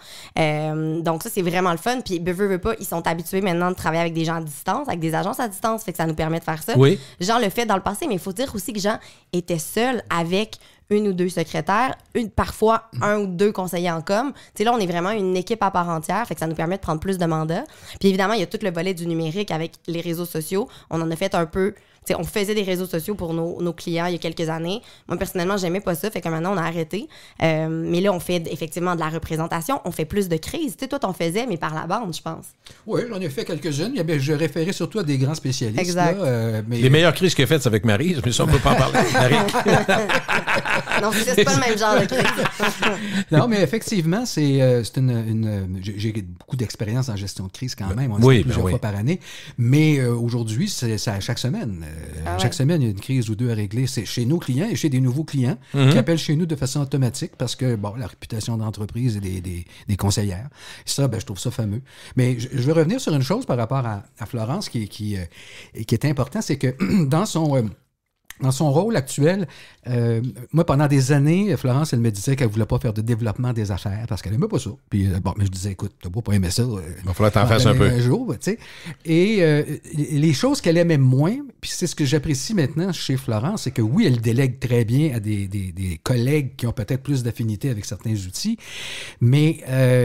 Donc ça, c'est vraiment le fun. Puis, veut pas, ils sont habitués maintenant de travailler avec des gens à distance, avec des agences à distance, fait que ça nous permet de faire ça. Oui. Jean le fait dans le passé, mais il faut dire aussi que Jean était seul avec 1 ou 2 secrétaires, parfois 1 ou 2 conseillers en com. Tu sais, là, on est vraiment une équipe à part entière, fait que ça nous permet de prendre plus de mandats. Puis évidemment, il y a tout le volet du numérique avec les réseaux sociaux. On en a fait un peu... T'sais, on faisait des réseaux sociaux pour nos clients il y a quelques années. Moi, personnellement, j'aimais pas ça, fait que maintenant, on a arrêté. Mais là, on fait effectivement de la représentation. On fait plus de crises. Tu sais, toi, t'en faisais, mais par la bande, je pense. Oui, j'en ai fait quelques-unes. Je référais surtout à des grands spécialistes. Exact. Là, mais... Les meilleures crises qu'il a faites, c'est avec Marie. Mais ça, on peut pas en parler. Marie. Non, c'est pas le même genre de crise. Non, mais effectivement, j'ai beaucoup d'expérience en gestion de crise quand même. On le sait plusieurs fois par année. Mais aujourd'hui, c'est chaque semaine. Chaque semaine, il y a une crise ou 2 à régler. C'est chez nos clients et chez des nouveaux clients qui appellent chez nous de façon automatique parce que, la réputation d'entreprise et des conseillères. Ça, je trouve ça fameux. Mais je veux revenir sur une chose par rapport à Florence qui est important, c'est que dans son rôle actuel, moi, pendant des années, Florence, elle me disait qu'elle ne voulait pas faire de développement des affaires parce qu'elle n'aimait pas ça. Puis, mais je disais, écoute, tu n'as pas aimé ça. Il va falloir t'en fasses un peu. Un jour, tu sais. Et les choses qu'elle aimait moins, puis c'est ce que j'apprécie maintenant chez Florence, c'est que oui, elle délègue très bien à des collègues qui ont peut-être plus d'affinité avec certains outils, mais,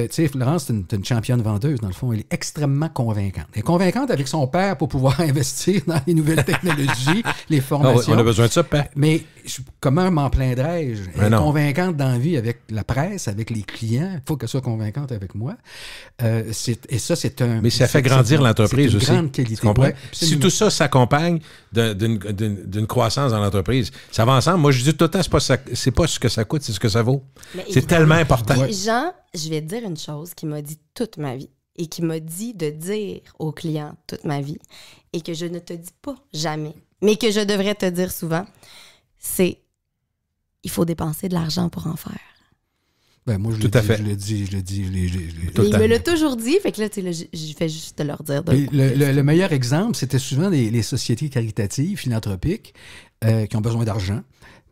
tu sais, Florence, c'est une championne vendeuse, dans le fond. Elle est extrêmement convaincante. Elle est convaincante avec son père pour pouvoir investir dans les nouvelles technologies, les formations. On a besoin de ça, père. Mais comment m'en plaindrais-je? Elle est convaincante dans la vie avec la presse, avec les clients. Il faut qu'elle soit convaincante avec moi. Et ça, c'est un... Mais ça fait grandir l'entreprise aussi. C'est une grande qualité. Tu comprends? Si tout ça s'accompagne d'une croissance dans l'entreprise, ça va ensemble. Moi, je dis tout le temps, c'est pas ce que ça coûte, c'est ce que ça vaut. C'est tellement important. Jean, je vais te dire une chose qui m'a dit toute ma vie et qui m'a dit de dire aux clients toute ma vie et que je ne te dis pas jamais, mais que je devrais te dire souvent, c'est il faut dépenser de l'argent pour en faire. Ben moi, je le dis. Il me l'a toujours dit, fait que là, je fais juste leur dire. Le meilleur exemple, c'était souvent les sociétés caritatives, philanthropiques, qui ont besoin d'argent.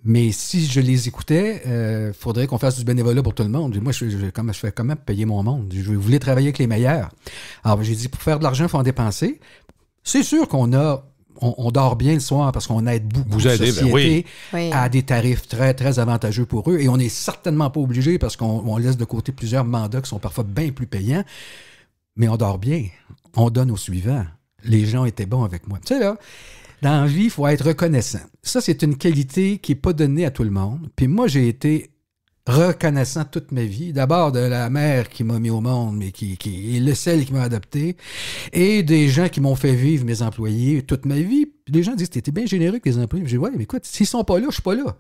Mais si je les écoutais, il faudrait qu'on fasse du bénévolat pour tout le monde. Moi, je fais comment payer mon monde? Je voulais travailler avec les meilleurs. Alors, j'ai dit, pour faire de l'argent, il faut en dépenser. C'est sûr qu'on dort bien le soir parce qu'on aide beaucoup de sociétés à des tarifs très, très avantageux pour eux. Et on n'est certainement pas obligé parce qu'on laisse de côté plusieurs mandats qui sont parfois bien plus payants. Mais on dort bien. On donne au suivant. Les gens étaient bons avec moi. Tu sais, là, dans la vie, il faut être reconnaissant. Ça, c'est une qualité qui n'est pas donnée à tout le monde. Puis moi, j'ai été reconnaissant toute ma vie. D'abord de la mère qui m'a mis au monde, mais qui est celle qui m'a adopté, et des gens qui m'ont fait vivre, mes employés, toute ma vie. Puis les gens disent, t'étais bien généreux avec les employés. Je dis, ouais, mais écoute, s'ils sont pas là, je suis pas là.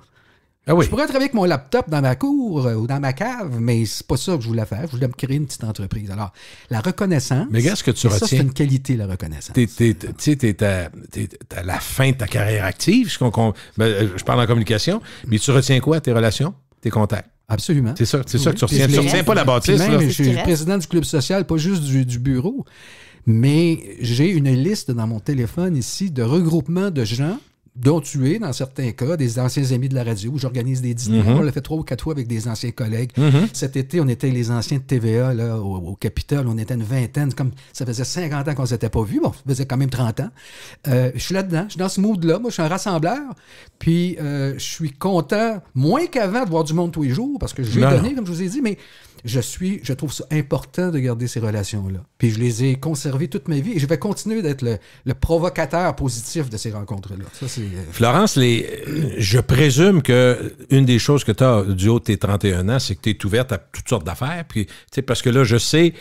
Ah oui. Je pourrais travailler avec mon laptop dans ma cour ou dans ma cave, mais c'est pas ça que je voulais faire. Je voulais me créer une petite entreprise. Alors, la reconnaissance, mais regarde ce que tu retiens. Ça, c'est une qualité, la reconnaissance. Tu sais, t'es à la fin de ta carrière active, je parle en communication, mais tu retiens quoi? Tes relations? Tes contacts? Absolument. C'est ça que tu retiens. Tu retiens pas la bâtisse. Même, je suis président du club social, pas juste du bureau, mais j'ai une liste dans mon téléphone ici de regroupements de gens dont tu es, dans certains cas, des anciens amis de la radio, où j'organise des dîners. On l'a fait 3 ou 4 fois avec des anciens collègues. Cet été, on était les anciens de TVA là, au Capitole. On était une vingtaine. Comme ça faisait 50 ans qu'on ne s'était pas vus. Bon, ça faisait quand même 30 ans. Je suis là-dedans. Je suis dans ce mood-là. Moi, je suis un rassembleur. Puis, je suis content, moins qu'avant, de voir du monde tous les jours, parce que j'ai donné, comme je vous ai dit, mais je trouve ça important de garder ces relations-là. Puis je les ai conservées toute ma vie et je vais continuer d'être le provocateur positif de ces rencontres-là. Ça, c'est... Florence, je présume que une des choses que tu as du haut de tes 31 ans, c'est que tu es ouverte à toutes sortes d'affaires. Puis, parce que là, je sais,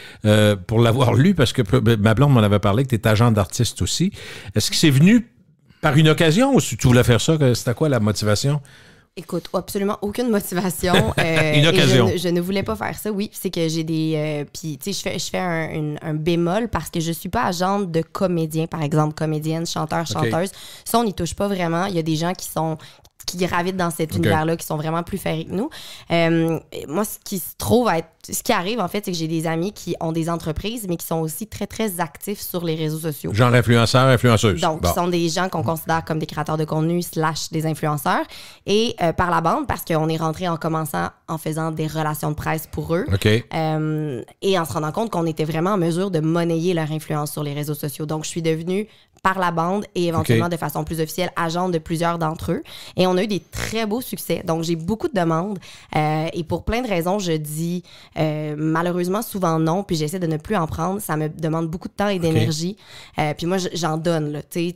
pour l'avoir lu, parce que ma blonde m'en avait parlé, que tu es agent d'artiste aussi. Est-ce que c'est venu par une occasion ou si tu voulais faire ça? C'était quoi la motivation? Écoute, absolument aucune motivation. Une occasion. Je ne voulais pas faire ça, oui. C'est que j'ai des... puis, tu sais, je fais un bémol parce que je suis pas agente de comédiens, par exemple, comédienne, chanteur, chanteuse. Ça, on n'y touche pas vraiment. Il y a des gens qui gravitent dans cet univers-là, qui sont vraiment plus ferrés que nous. Moi, ce qui arrive, en fait, c'est que j'ai des amis qui ont des entreprises, mais qui sont aussi très, très actifs sur les réseaux sociaux. Genre influenceurs, influenceuses. Donc, ce sont des gens qu'on considère comme des créateurs de contenu / des influenceurs. Et par la bande, parce qu'on est rentré en commençant en faisant des relations de presse pour eux. Et en se rendant compte qu'on était vraiment en mesure de monnayer leur influence sur les réseaux sociaux. Donc, je suis devenue par la bande et éventuellement de façon plus officielle agente de plusieurs d'entre eux. Et on a eu des très beaux succès. Donc, j'ai beaucoup de demandes et pour plein de raisons, je dis malheureusement souvent non, puis j'essaie de ne plus en prendre. Ça me demande beaucoup de temps et d'énergie. Puis moi, j'en donne, là. Tu sais,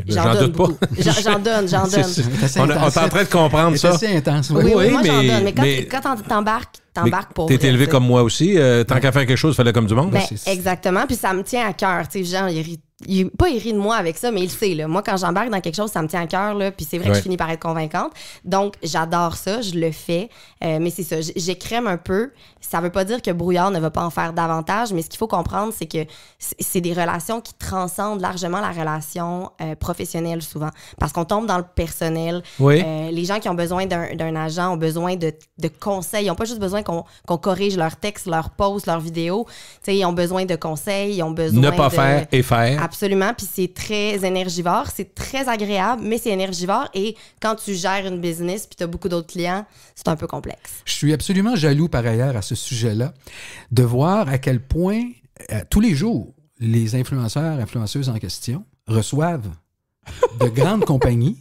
j'en donne beaucoup. J'en donne. On est en train de comprendre ça. C'est assez intense. Oui, moi, j'en donne. Mais quand t'embarques pour t'es élevé comme moi aussi. Tant qu'à faire quelque chose, il fallait comme du monde. Exactement. Puis ça me tient à cœur. Tu sais, Jean, il rit de moi avec ça, mais il sait. Là. Moi, quand j'embarque dans quelque chose, ça me tient à cœur. Là, puis c'est vrai que je finis par être convaincante. Donc, j'adore ça. Je le fais. Mais c'est ça. J'écrème un peu. Ça veut pas dire que Brouillard ne va pas en faire davantage, mais ce qu'il faut comprendre, c'est que c'est des relations qui transcendent largement la relation professionnelle souvent. Parce qu'on tombe dans le personnel. Les gens qui ont besoin d'un agent ont besoin de conseils. Ils n'ont pas juste besoin qu'on corrige leurs textes, leurs posts, leurs vidéos. T'sais, ils ont besoin de conseils, ils ont besoin ne pas faire et faire. Absolument. Puis c'est très énergivore. C'est très agréable, mais c'est énergivore. Et quand tu gères une business puis tu as beaucoup d'autres clients, c'est un peu complexe. Je suis absolument jaloux, par ailleurs, à ce sujet-là, de voir à quel point, tous les jours, les influenceurs, influenceuses en question reçoivent de grandes compagnies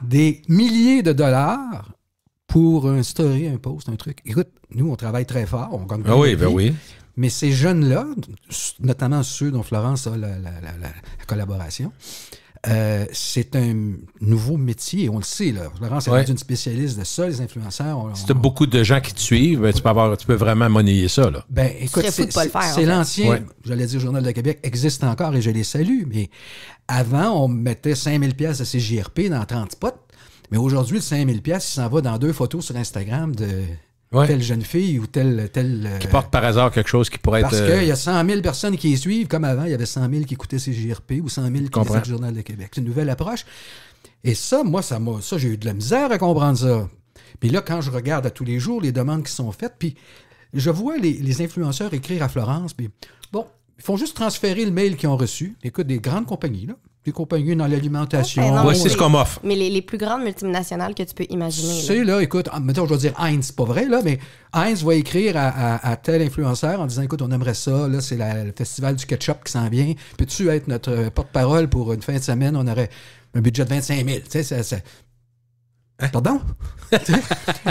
des milliers de dollars pour un story, un post, un truc. Écoute, nous, on travaille très fort. On gagne oui. Mais ces jeunes-là, notamment ceux dont Florence a la collaboration, c'est un nouveau métier. On le sait, là. Florence est une spécialiste de ça, les influenceurs. Si tu as beaucoup de gens qui te suivent, ben, tu peux vraiment monnayer ça. Là. Ben, écoute, c'est l'ancien, j'allais dire Journal de Québec, existe encore et je les salue. Mais avant, on mettait 5000 pièces à CJRP dans 30 spots. Mais aujourd'hui, le 5000 pièces, il s'en va dans 2 photos sur Instagram de telle jeune fille ou telle qui porte par hasard quelque chose qui pourrait parce être... Parce qu'il y a 100 000 personnes qui y suivent, comme avant, il y avait 100 000 qui écoutaient CJRP ou 100 000 qui lisaient le Journal de Québec. C'est une nouvelle approche. Et ça, moi, ça j'ai eu de la misère à comprendre ça. Puis là, quand je regarde à tous les jours les demandes qui sont faites, puis je vois les influenceurs écrire à Florence, puis bon, ils font juste transférer le mail qu'ils ont reçu. Écoute, des grandes compagnies, là. Des compagnies dans l'alimentation. C'est ce qu'on m'offre. Mais les plus grandes multinationales que tu peux imaginer. C'est là, écoute, mettons, je vais dire Heinz, c'est pas vrai, là, mais Heinz va écrire à tel influenceur en disant, écoute, on aimerait ça, là, c'est le festival du ketchup qui s'en vient. Peux-tu être notre porte-parole pour une fin de semaine? On aurait un budget de 25 000. Tu sais, ça. Pardon?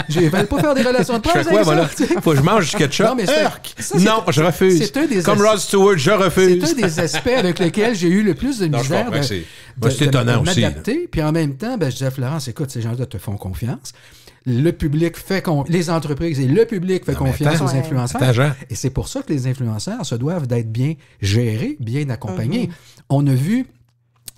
Je ne vais pas faire des relations de presse. Je fais quoi, moi, là? Faut que je mange du ketchup. Non, mais non, je refuse. Comme Rod Stewart, je refuse. C'est un des aspects avec lesquels j'ai eu le plus de misère c'est étonnant de m'adapter. Puis en même temps, je disais à Florence, écoute, ces gens-là te font confiance. le public les entreprises et le public fait confiance aux influenceurs. Et c'est pour ça que les influenceurs se doivent d'être bien gérés, bien accompagnés. On a vu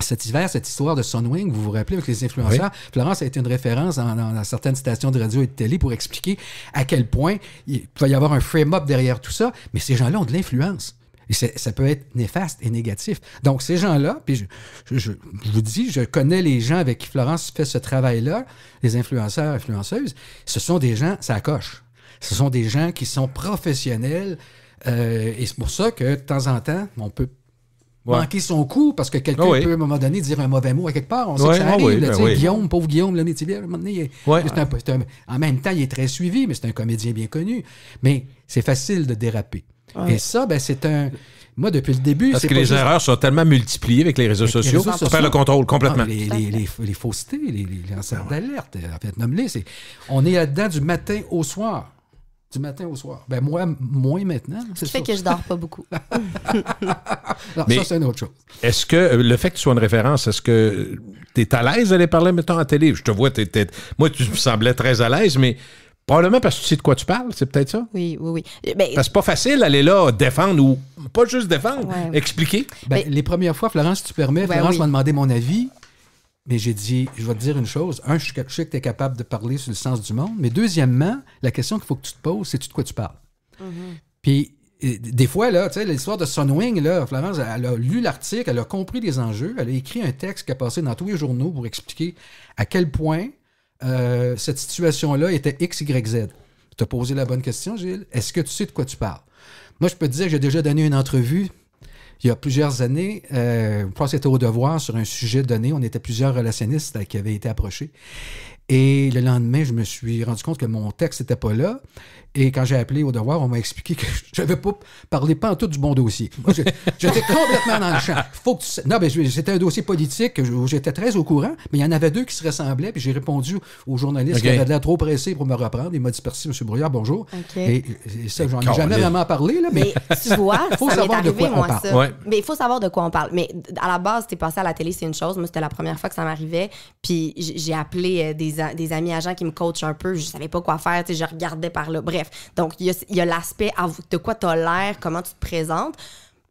cet hiver, cette histoire de Sunwing, vous vous rappelez, avec les influenceurs. Oui. Florence a été une référence dans certaines stations de radio et de télé pour expliquer à quel point il peut y avoir un frame-up derrière tout ça, mais ces gens-là ont de l'influence. Et ça peut être néfaste et négatif. Donc, ces gens-là, puis je vous dis, je connais les gens avec qui Florence fait ce travail-là, les influenceurs, influenceuses, ce sont des gens, ça coche. Ce sont des gens qui sont professionnels et c'est pour ça que, de temps en temps, on peut manquer son coup parce que quelqu'un peut, à un moment donné, dire un mauvais mot à quelque part. On sait que ça arrive. Guillaume, pauvre Guillaume, là, Métivier, à un moment donné, en même temps, il est très suivi, mais c'est un comédien bien connu. Mais c'est facile de déraper. Ouais. Et ça, c'est un... Moi, depuis le début... Parce que les erreurs sont tellement multipliées avec les réseaux sociaux. Pour faire le contrôle complètement. Les faussetés, les lanceurs d'alerte, en fait, nomme-les. On est là-dedans du matin au soir. Du matin au soir. Moi, moins maintenant. Ce qui fait que je dors pas beaucoup. Alors, mais ça, c'est une autre chose. Est-ce que le fait que tu sois une référence, est-ce que tu es à l'aise d'aller parler, mettons, à télé? Je te vois, moi, tu me semblais très à l'aise, mais... Probablement parce que tu sais de quoi tu parles, c'est peut-être ça? Oui. Parce que c'est pas facile d'aller là défendre ou pas juste défendre, expliquer. Les premières fois, Florence, si tu permets, Florence m'a demandé mon avis, mais j'ai dit, je vais te dire une chose. Un, je sais que tu es capable de parler sur le sens du monde, mais deuxièmement, la question qu'il faut que tu te poses, c'est de quoi tu parles. Puis, des fois, là, tu sais, l'histoire de Sunwing, là, Florence, elle a lu l'article, elle a compris les enjeux, elle a écrit un texte qui a passé dans tous les journaux pour expliquer à quel point cette situation-là était X, Y, Z. Tu as posé la bonne question, Gilles. Est-ce que tu sais de quoi tu parles? Moi, je peux te dire que j'ai déjà donné une entrevue il y a plusieurs années. Je pense que c'était au Devoir sur un sujet donné. On était plusieurs relationnistes qui avaient été approchés. Et le lendemain, je me suis rendu compte que mon texte n'était pas là. Et quand j'ai appelé au Devoir, on m'a expliqué que je n'avais pas parlé pantoute du bon dossier. Moi, j'étais complètement dans le champ. C'était un dossier politique où j'étais très au courant, mais il y en avait deux qui se ressemblaient, puis j'ai répondu au journaliste qui avait l'air trop pressé pour me reprendre. Il m'a dit « Merci, M. Brouillard, bonjour. » Et ça, j'en ai jamais vraiment parlé. Là, mais tu vois, faut ça m'est arrivé, moi, ça. Ouais. Mais il faut savoir de quoi on parle. Mais à la base, t'es passé à la télé, c'est une chose. Moi, c'était la première fois que ça m'arrivait. Puis j'ai appelé des amis agents qui me coachent un peu. Je savais pas quoi faire. Je regardais par là. Bref. Donc, il y a l'aspect de quoi tu as l'air, comment tu te présentes.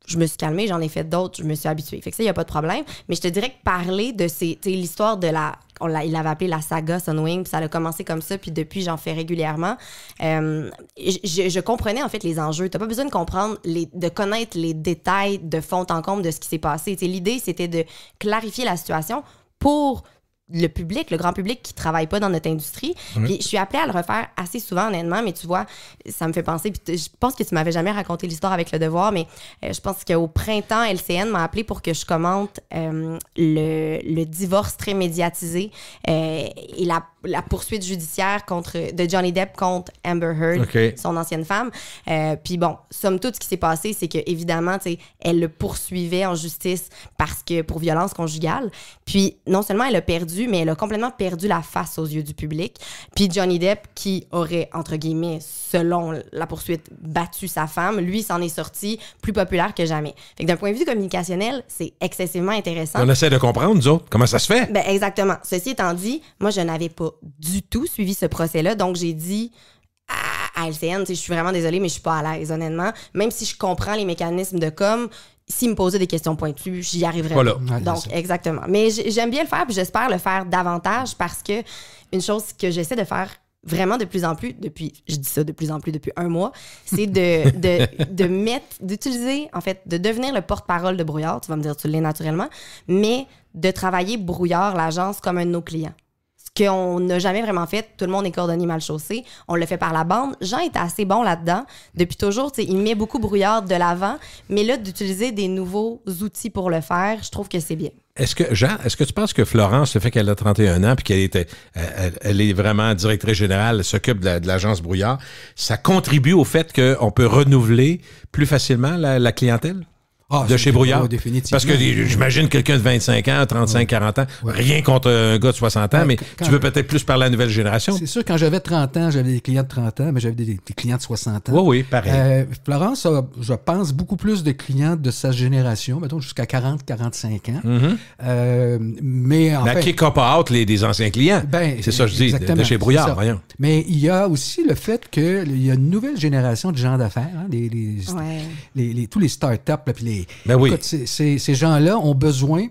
Je me suis calmée, j'en ai fait d'autres, je me suis habituée. Fait que ça, il n'y a pas de problème. Mais je te dirais que parler de l'histoire de il l'avait appelé la saga Sunwing, puis ça a commencé comme ça, puis depuis, j'en fais régulièrement. Je comprenais, en fait, les enjeux. Tu n'as pas besoin de comprendre, de connaître les détails de fond en comble de ce qui s'est passé. L'idée, c'était de clarifier la situation pour le public, le grand public qui travaille pas dans notre industrie. Puis je suis appelée à le refaire assez souvent, honnêtement, mais tu vois, ça me fait penser, puis je pense que tu m'avais jamais raconté l'histoire avec Le Devoir, mais je pense qu'au printemps, LCN m'a appelé pour que je commente le divorce très médiatisé et la poursuite judiciaire de Johnny Depp contre Amber Heard, son ancienne femme. Puis bon, somme toute, ce qui s'est passé, c'est que évidemment, elle le poursuivait en justice pour violence conjugale. Puis non seulement elle a perdu, mais elle a complètement perdu la face aux yeux du public. Puis Johnny Depp, qui aurait, entre guillemets, selon la poursuite, battu sa femme, lui s'en est sorti plus populaire que jamais. Fait que d'un point de vue communicationnel, c'est excessivement intéressant. On essaie de comprendre, nous autres, comment ça se fait. Exactement. Ceci étant dit, moi, je n'avais pas du tout suivi ce procès-là, donc j'ai dit à LCN, je suis vraiment désolée, mais je suis pas à l'aise, honnêtement. Même si je comprends les mécanismes de com', s'il me posait des questions pointues, j'y arriverais pas. Donc, exactement. Mais j'aime bien le faire, puis j'espère le faire davantage parce que une chose que j'essaie de faire vraiment de plus en plus, depuis un mois, c'est d'utiliser, en fait, de devenir le porte-parole de Brouillard. Tu vas me dire, tu l'es naturellement, mais de travailler Brouillard, l'agence, comme un de nos clients. Ce qu'on n'a jamais vraiment fait. Tout le monde est cordonnier mal chaussé. On le fait par la bande. Jean est assez bon là-dedans. Depuis toujours, il met beaucoup Brouillard de l'avant. Mais là, d'utiliser des nouveaux outils pour le faire, je trouve que c'est bien. Est-ce que tu penses que Florence, le fait qu'elle a 31 ans puis elle est vraiment directrice générale, elle s'occupe de l'agence Brouillard, ça contribue au fait qu'on peut renouveler plus facilement la clientèle? de chez Brouillard? Définitivement. Parce que j'imagine quelqu'un de 25 ans, 35, 40 ans, rien contre un gars de 60 ans, mais tu veux peut-être plus parler à la nouvelle génération. C'est sûr, quand j'avais 30 ans, j'avais des clients de 30 ans, mais j'avais des clients de 60 ans. Oui, pareil. Florence a, je pense, beaucoup plus de clients de sa génération, mettons jusqu'à 40, 45 ans. Mais en fait... kick up out des anciens clients. C'est ça que je dis, de chez Brouillard, voyons. Mais il y a aussi le fait qu'il y a une nouvelle génération de gens d'affaires, tous les startups, puis écoute, ces gens-là ont besoin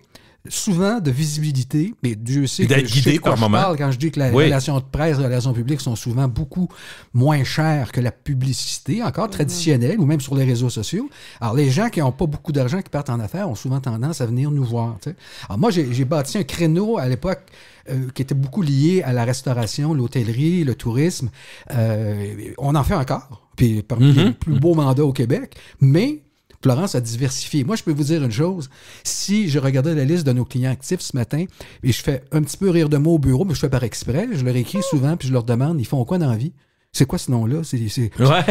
souvent de visibilité, mais Dieu sait d'être guidé par moment. Quand je dis que la relation de presse, les relations publiques sont souvent beaucoup moins chères que la publicité, encore traditionnelle, ou même sur les réseaux sociaux. Alors, les gens qui n'ont pas beaucoup d'argent, qui partent en affaires, ont souvent tendance à venir nous voir. T'sais. Alors, moi, j'ai bâti un créneau à l'époque qui était beaucoup lié à la restauration, l'hôtellerie, le tourisme. On en fait encore, puis parmi les plus beaux mandats au Québec, mais Florence a diversifié. Moi, je peux vous dire une chose. Si je regardais la liste de nos clients actifs ce matin, et je fais un petit peu rire de mots au bureau, mais je fais par exprès, je leur écris souvent, puis je leur demande, ils font quoi dans la vie? C'est quoi ce nom-là?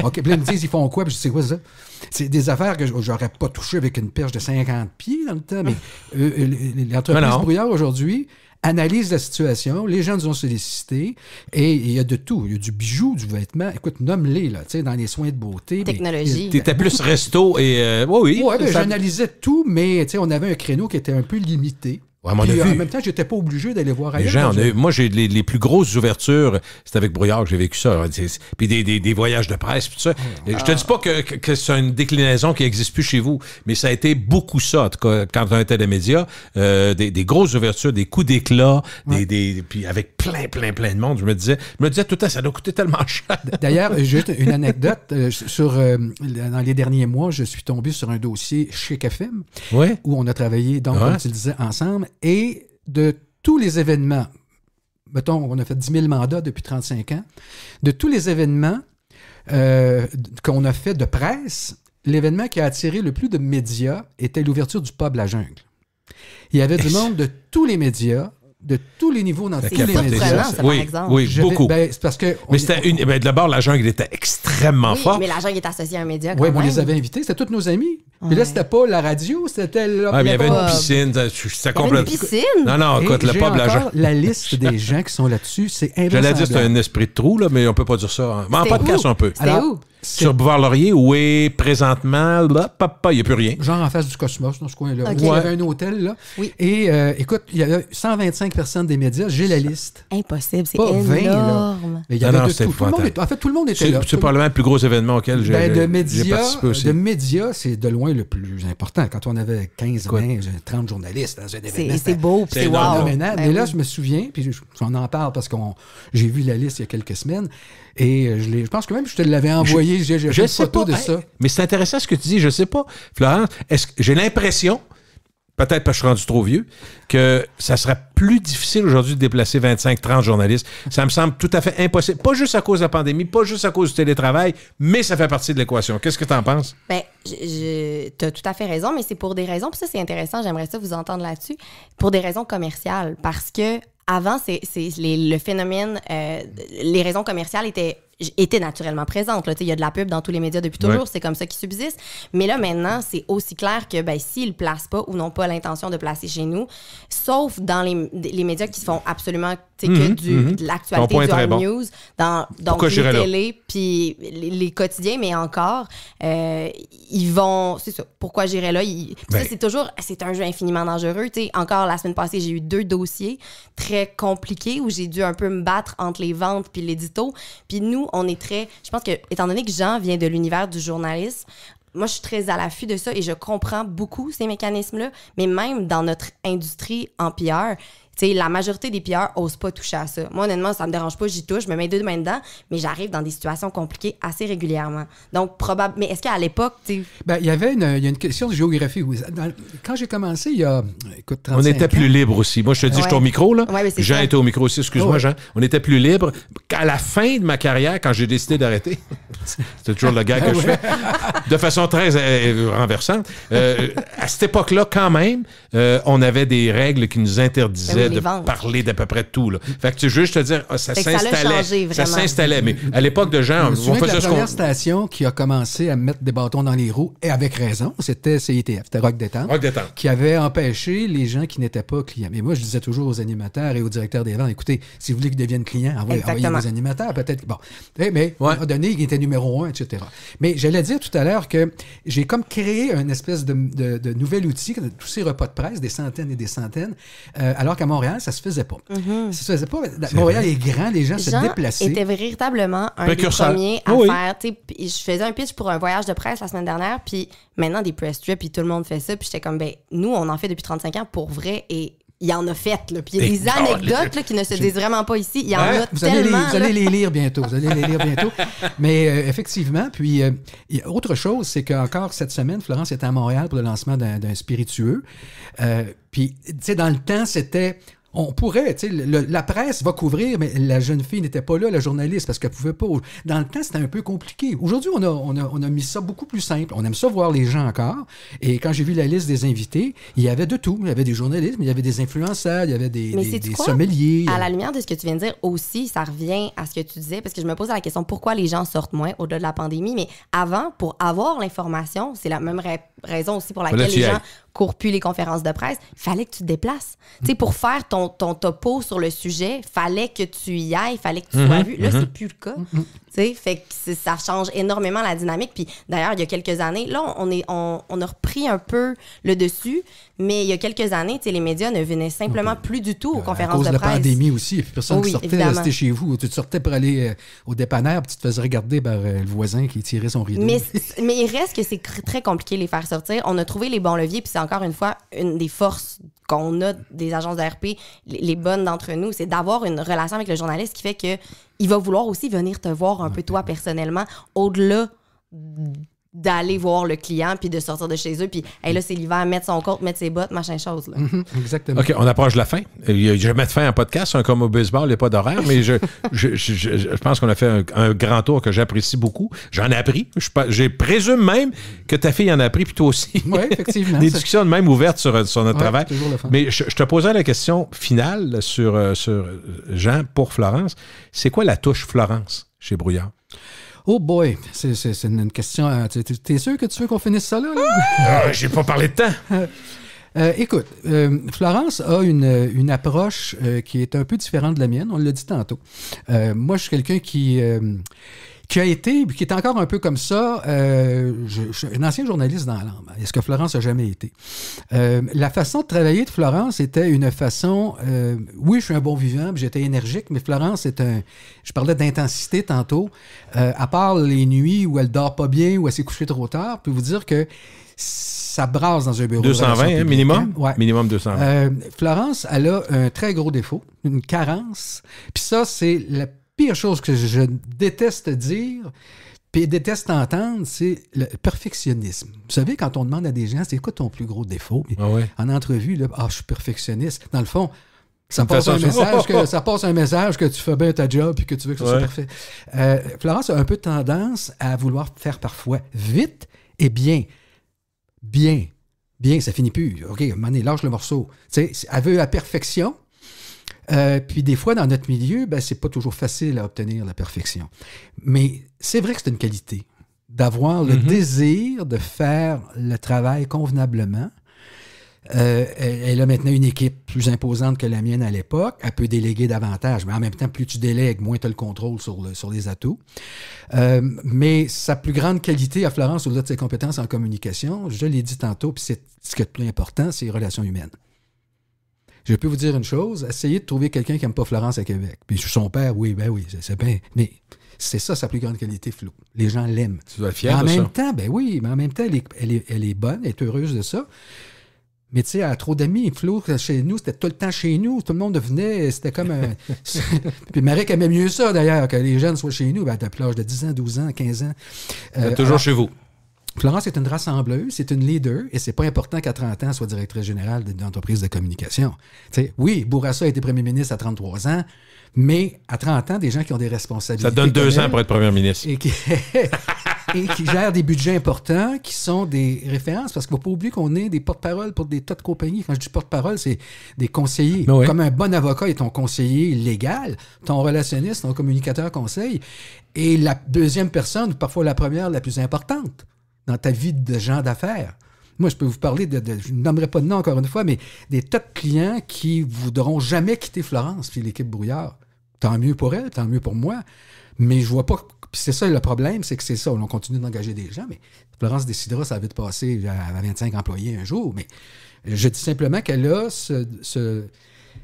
OK, puis là, ils me disent, ils font quoi? Puis je dis, c'est quoi ça? C'est des affaires que j'aurais pas touché avec une perche de 50 pieds dans le temps, mais l'entreprise Brouillard aujourd'hui analyse la situation, les gens nous ont sollicités, et il y a de tout. Il y a du bijou, du vêtement. Écoute, nomme-les, là, tu sais, dans les soins de beauté. Technologie. T'étais plus resto et... oui, j'analysais tout, mais tu sais, on avait un créneau qui était un peu limité. Ouais, en même temps, j'étais pas obligé d'aller voir gens, ailleurs. moi, j'ai les plus grosses ouvertures, c'est avec Brouillard que j'ai vécu ça. Puis des voyages de presse, puis tout ça. Je te dis pas que c'est une déclinaison qui n'existe plus chez vous, mais ça a été beaucoup ça, en tout cas, quand on était des médias. Des grosses ouvertures, des coups d'éclat, puis avec plein de monde. Je me disais tout le temps, ça doit coûter tellement cher. D'ailleurs, juste une anecdote. Dans les derniers mois, je suis tombé sur un dossier chez CAFEM, où on a travaillé, donc, comme tu le disais, ensemble. Et de tous les événements, mettons, on a fait 10 000 mandats depuis 35 ans, de tous les événements qu'on a fait de presse, l'événement qui a attiré le plus de médias était l'ouverture du pub La Jungle. Il y avait du monde de tous les médias, de tous les niveaux dans tous les médias. Ça, par exemple. Oui, beaucoup. C'est parce que... Mais d'abord, La Jungle était extrêmement fort. Mais La Jungle est associée à un média quand même. même. On les avait invités, c'était tous nos amis. Puis là, c'était pas la radio, c'était... il y avait une piscine. C'était complètement... une piscine? Non, écoute, le pub La Jungle... la liste des gens qui sont là-dessus, c'est invraisemblable. J'allais dire c'est un esprit de trou, là, mais on peut pas dire ça. Mais en podcast, on peut. C'était où? Sur Boulevard-Laurier, oui, présentement, là, il n'y a plus rien. Genre en face du Cosmos, dans ce coin-là. Okay. Il y avait un hôtel, là. Oui. Et écoute, il y avait 125 personnes des médias. J'ai la liste. Impossible, c'est pas énorme. 20, là. Mais il y avait de tout. En fait, tout le monde était là. C'est probablement le plus gros événement auquel j'ai participé aussi. De médias, c'est de loin le plus important. Quand on avait 15, 20, 30 journalistes dans un événement. C'est beau, c'est wow. Mais là, je me souviens, puis on en parle parce que j'ai vu la liste il y a quelques semaines, et je pense que même je te l'avais envoyé. J'ai une photo de ça. Mais c'est intéressant ce que tu dis. Je sais pas, Florence, j'ai l'impression, peut-être parce que je suis rendu trop vieux, que ça serait plus difficile aujourd'hui de déplacer 25-30 journalistes. Ça me semble tout à fait impossible. Pas juste à cause de la pandémie, pas juste à cause du télétravail, mais ça fait partie de l'équation. Qu'est-ce que tu en penses? Bien, tu as tout à fait raison, mais c'est pour des raisons, puis ça, c'est intéressant, j'aimerais ça vous entendre là-dessus, pour des raisons commerciales. Parce que avant, le phénomène, les raisons commerciales étaient naturellement présentes. Il y a de la pub dans tous les médias depuis toujours, c'est comme ça qu'ils subsistent. Mais là, maintenant, c'est aussi clair que s'ils ne placent pas ou n'ont pas l'intention de placer chez nous, sauf dans les médias qui se font absolument que de l'actualité, du hard news, donc les télé, puis les quotidiens, mais encore, ils vont... C'est ça, pourquoi j'irais là? Ça, c'est un jeu infiniment dangereux. Encore la semaine passée, j'ai eu 2 dossiers très compliqués où j'ai dû un peu me battre entre les ventes puis l'édito. Puis nous, on est très... Je pense que, étant donné que Jean vient de l'univers du journalisme, moi, je suis très à l'affût de ça et je comprends beaucoup ces mécanismes-là, mais même dans notre industrie en PR, la majorité des PR n'osent pas toucher à ça. Moi, honnêtement, ça me dérange pas, j'y touche, je me mets 2 mains dedans, mais j'arrive dans des situations compliquées assez régulièrement. Donc, mais est-ce qu'à l'époque, il y avait une question de géographie. Quand j'ai commencé, il y a, 35 on était plus libre aussi. Moi, je te dis, je suis au micro, là. Ouais, Jean était au micro aussi, excuse-moi, Jean. On était plus libre. À la fin de ma carrière, quand j'ai décidé d'arrêter, C'est toujours le gag que je fais. De façon très renversante. À cette époque-là, quand même, on avait des règles qui nous interdisaient de parler d'à peu près tout. Là. Fait que tu veux juste te dire, ça s'installait. Ça s'installait. Mais à l'époque de Jean, on faisait la première station qui a commencé à mettre des bâtons dans les roues, et avec raison, c'était CITF, c'était Rock Détente, qui avait empêché les gens qui n'étaient pas clients. Mais moi, je disais toujours aux animateurs et aux directeurs des ventes, écoutez, si vous voulez qu'ils deviennent clients, envoyez vos animateurs, peut-être. Bon. Mais à un moment donné, il était numéro 1, etc. Mais j'allais dire tout à l'heure que j'ai comme créé une espèce de nouvel outil, tous ces repas de presse, des centaines et des centaines, alors qu'à Montréal, ça se faisait pas. Ça se faisait pas. Montréal est grand, les gens se déplaçaient. Était véritablement un des premiers à faire. Je faisais un pitch pour un voyage de presse la semaine dernière, puis maintenant des press trips, puis tout le monde fait ça, puis j'étais comme, nous, on en fait depuis 35 ans pour vrai, et il y en a fait, là. Puis il y a des anecdotes là, qui ne se disent vraiment pas ici. Il y en a tellement. Vous allez les lire bientôt. Mais effectivement, puis autre chose, c'est qu'encore cette semaine, Florence était à Montréal pour le lancement d'un spiritueux. Puis, tu sais, dans le temps, c'était... On pourrait, tu sais, la presse va couvrir, mais la jeune fille n'était pas là, la journaliste, parce qu'elle pouvait pas. Dans le temps, c'était un peu compliqué. Aujourd'hui, on a mis ça beaucoup plus simple. On aime ça voir les gens encore. Et quand j'ai vu la liste des invités, il y avait de tout. Il y avait des journalistes, mais il y avait des influenceurs, il y avait des sommeliers. À la lumière de ce que tu viens de dire aussi, ça revient à ce que tu disais, parce que je me posais la question pourquoi les gens sortent moins au-delà de la pandémie. Mais avant, pour avoir l'information, c'est la même raison aussi pour laquelle les gens courent plus les conférences de presse, il fallait que tu te déplaces. Tu sais, pour faire ton topo sur le sujet, fallait que tu y ailles, fallait que tu sois vu. Là, c'est plus le cas. Tu sais, fait que ça change énormément la dynamique. Puis d'ailleurs, il y a quelques années, là, on a repris un peu le dessus, mais il y a quelques années, tu sais, les médias ne venaient simplement plus du tout aux conférences de presse. À cause de la pandémie aussi, il n'y a plus personne qui sortait, restait chez vous. Tu sortais pour aller au dépanneur, puis tu te faisais regarder par le voisin qui tirait son rideau. Mais il reste que c'est très compliqué de les faire sortir. On a trouvé les bons leviers, puis c'est encore une fois une des forces qu'on a des agences de RP, les bonnes d'entre nous, c'est d'avoir une relation avec le journaliste qui fait que il va vouloir aussi venir te voir un peu toi personnellement, au-delà d'aller voir le client puis de sortir de chez eux puis hey, là c'est l'hiver, mettre son coat, mettre ses bottes, machin chose là. Exactement. OK, on approche de la fin. Je vais mettre fin à un podcast, comme au baseball, il n'y a pas d'horaire, mais je pense qu'on a fait un grand tour que j'apprécie beaucoup. J'en ai appris. Je présume même que ta fille en a appris, puis toi aussi. Oui, effectivement. Des discussions de même ouvertes sur notre travail. Toujours le fun. Mais je te posais la question finale sur Jean pour Florence. C'est quoi la touche Florence chez Brouillard? Oh boy, c'est une question. T'es sûr que tu veux qu'on finisse ça là? J'ai pas parlé de temps. Écoute, Florence a une approche qui est un peu différente de la mienne. On l'a dit tantôt. Moi, je suis quelqu'un qui a été, qui est encore un peu comme ça. Je suis un ancien journaliste dans l'âme. Est-ce que Florence n'a jamais été? La façon de travailler de Florence était une façon... oui, je suis un bon vivant, puis j'étais énergique, mais Florence est je parlais d'intensité tantôt. À part les nuits où elle dort pas bien, où elle s'est couchée trop tard, je peux vous dire que ça brasse dans un bureau. 220, hein, minimum? Ouais. Minimum 220. Florence, elle a un très gros défaut, une carence. Puis ça, c'est la pire chose que je déteste dire, puis déteste entendre, c'est le perfectionnisme. Vous savez, quand on demande à des gens, c'est quoi ton plus gros défaut? En entrevue, là, je suis perfectionniste. Dans le fond, ça passe un message que tu fais bien ta job et que tu veux que ce soit parfait. Florence a un peu tendance à vouloir faire parfois vite et bien. Bien, ça finit plus. OK, à un moment donné, lâche le morceau. Tu sais, elle veut la perfection. Puis des fois, dans notre milieu, c'est pas toujours facile à obtenir la perfection. Mais c'est vrai que c'est une qualité d'avoir le désir de faire le travail convenablement. Elle a maintenant une équipe plus imposante que la mienne à l'époque. Elle peut déléguer davantage, mais en même temps, plus tu délègues, moins tu as le contrôle sur les atouts. Mais sa plus grande qualité à Florence, au-delà de ses compétences en communication, je l'ai dit tantôt, puis c'est ce qui est le plus important, c'est les relations humaines. Je peux vous dire une chose, essayez de trouver quelqu'un qui n'aime pas Florence à Québec. Puis son père, oui, c'est bien. Mais c'est ça sa plus grande qualité, Flo. Les gens l'aiment. Tu dois être fier de ça. Mais en même temps, elle est bonne, elle est heureuse de ça. Mais tu sais, elle a trop d'amis. Flo, chez nous, c'était tout le temps chez nous. Tout le monde venait, c'était comme un... Puis Marek aimait mieux ça, d'ailleurs, que les jeunes soient chez nous. À l'âge de 10 ans, 12 ans, 15 ans. Toujours chez vous. Florence est une rassembleuse, c'est une leader, et c'est pas important qu'à 30 ans, elle soit directrice générale d'une entreprise de communication. T'sais, oui, Bourassa a été premier ministre à 33 ans, mais à 30 ans, des gens qui ont des responsabilités. Ça donne 2 ans pour être premier ministre. Et qui gèrent des budgets importants, qui sont des références, parce qu'il ne faut pas oublier qu'on est des porte-parole pour des tas de compagnies. Quand je dis porte-parole, c'est des conseillers. Oui. Comme un bon avocat est ton conseiller légal, ton relationniste, ton communicateur conseil, et la deuxième personne, ou parfois la première, la plus importante dans ta vie de gens d'affaires. Moi, je peux vous parler je ne nommerai pas de nom encore une fois, mais des tas de clients qui ne voudront jamais quitter Florence puis l'équipe Brouillard. Tant mieux pour elle, tant mieux pour moi. Mais je vois pas. Puis c'est ça le problème, c'est que c'est ça. On continue d'engager des gens, mais Florence décidera, ça va vite passer à 25 employés un jour. Mais je dis simplement qu'elle a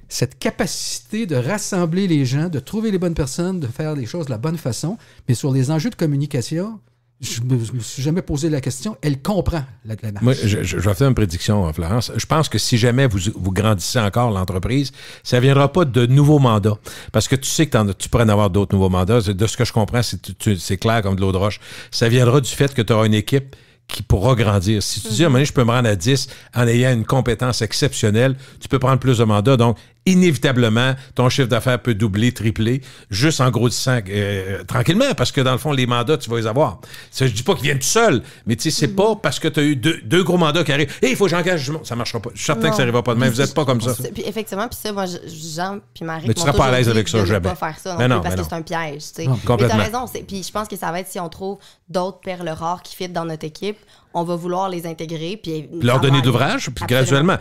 cette capacité de rassembler les gens, de trouver les bonnes personnes, de faire les choses de la bonne façon. Mais sur les enjeux de communication, je ne me suis jamais posé la question. Elle comprend la démarche. Moi, je vais faire une prédiction, Florence. Je pense que si jamais vous grandissez encore l'entreprise, ça ne viendra pas de nouveaux mandats. Parce que tu sais que tu pourrais en avoir d'autres nouveaux mandats. De ce que je comprends, c'est clair comme de l'eau de roche. Ça viendra du fait que tu auras une équipe qui pourra grandir. Si tu dis, à un moment donné, je peux me rendre à 10 en ayant une compétence exceptionnelle, tu peux prendre plus de mandats. Donc, inévitablement, ton chiffre d'affaires peut doubler, tripler, juste en grossissant tranquillement, parce que dans le fond, les mandats, tu vas les avoir. Ça, je dis pas qu'ils viennent tout seuls, mais tu sais, c'est pas parce que tu as eu deux gros mandats qui arrivent. Hey, il faut que j'engage du monde. Ça marchera pas. Je suis certain que ça n'arrivera pas de même. Vous n'êtes pas comme ça. Puis effectivement, puis ça, moi, Jean puis Marie, mais tu seras pas à l'aise avec ça, jamais. Pas faire ça non plus, parce que c'est un piège. Tu sais. Mais tu as raison. Puis je pense que ça va être si on trouve d'autres perles rares qui fit dans notre équipe, on va vouloir les intégrer. Puis leur donner d'ouvrage, puis graduellement.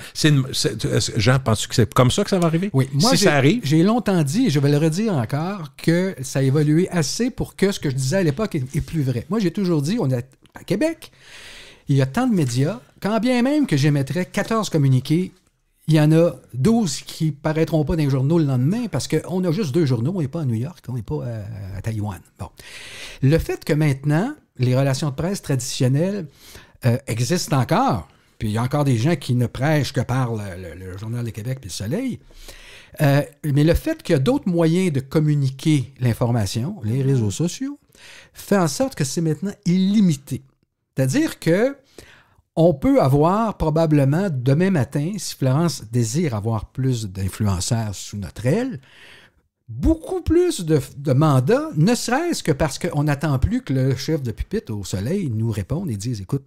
Jean, penses-tu que c'est comme ça que ça va arriver? Oui, moi, si ça arrive. J'ai longtemps dit, et je vais le redire encore, que ça a évolué assez pour que ce que je disais à l'époque est plus vrai. Moi, j'ai toujours dit, on est à Québec, il y a tant de médias, quand bien même que j'émettrais 14 communiqués, il y en a 12 qui ne paraîtront pas dans les journaux le lendemain parce qu'on a juste 2 journaux, on n'est pas à New York, on n'est pas à Taïwan. Bon. Le fait que maintenant, les relations de presse traditionnelles existent encore, puis il y a encore des gens qui ne prêchent que par le Journal de Québec puis le Soleil, mais le fait qu'il y a d'autres moyens de communiquer l'information, les réseaux sociaux, fait en sorte que c'est maintenant illimité. C'est-à-dire que on peut avoir probablement demain matin, si Florence désire avoir plus d'influenceurs sous notre aile, beaucoup plus de mandats, ne serait-ce que parce qu'on n'attend plus que le chef de pupitre au Soleil nous réponde et dise, écoute,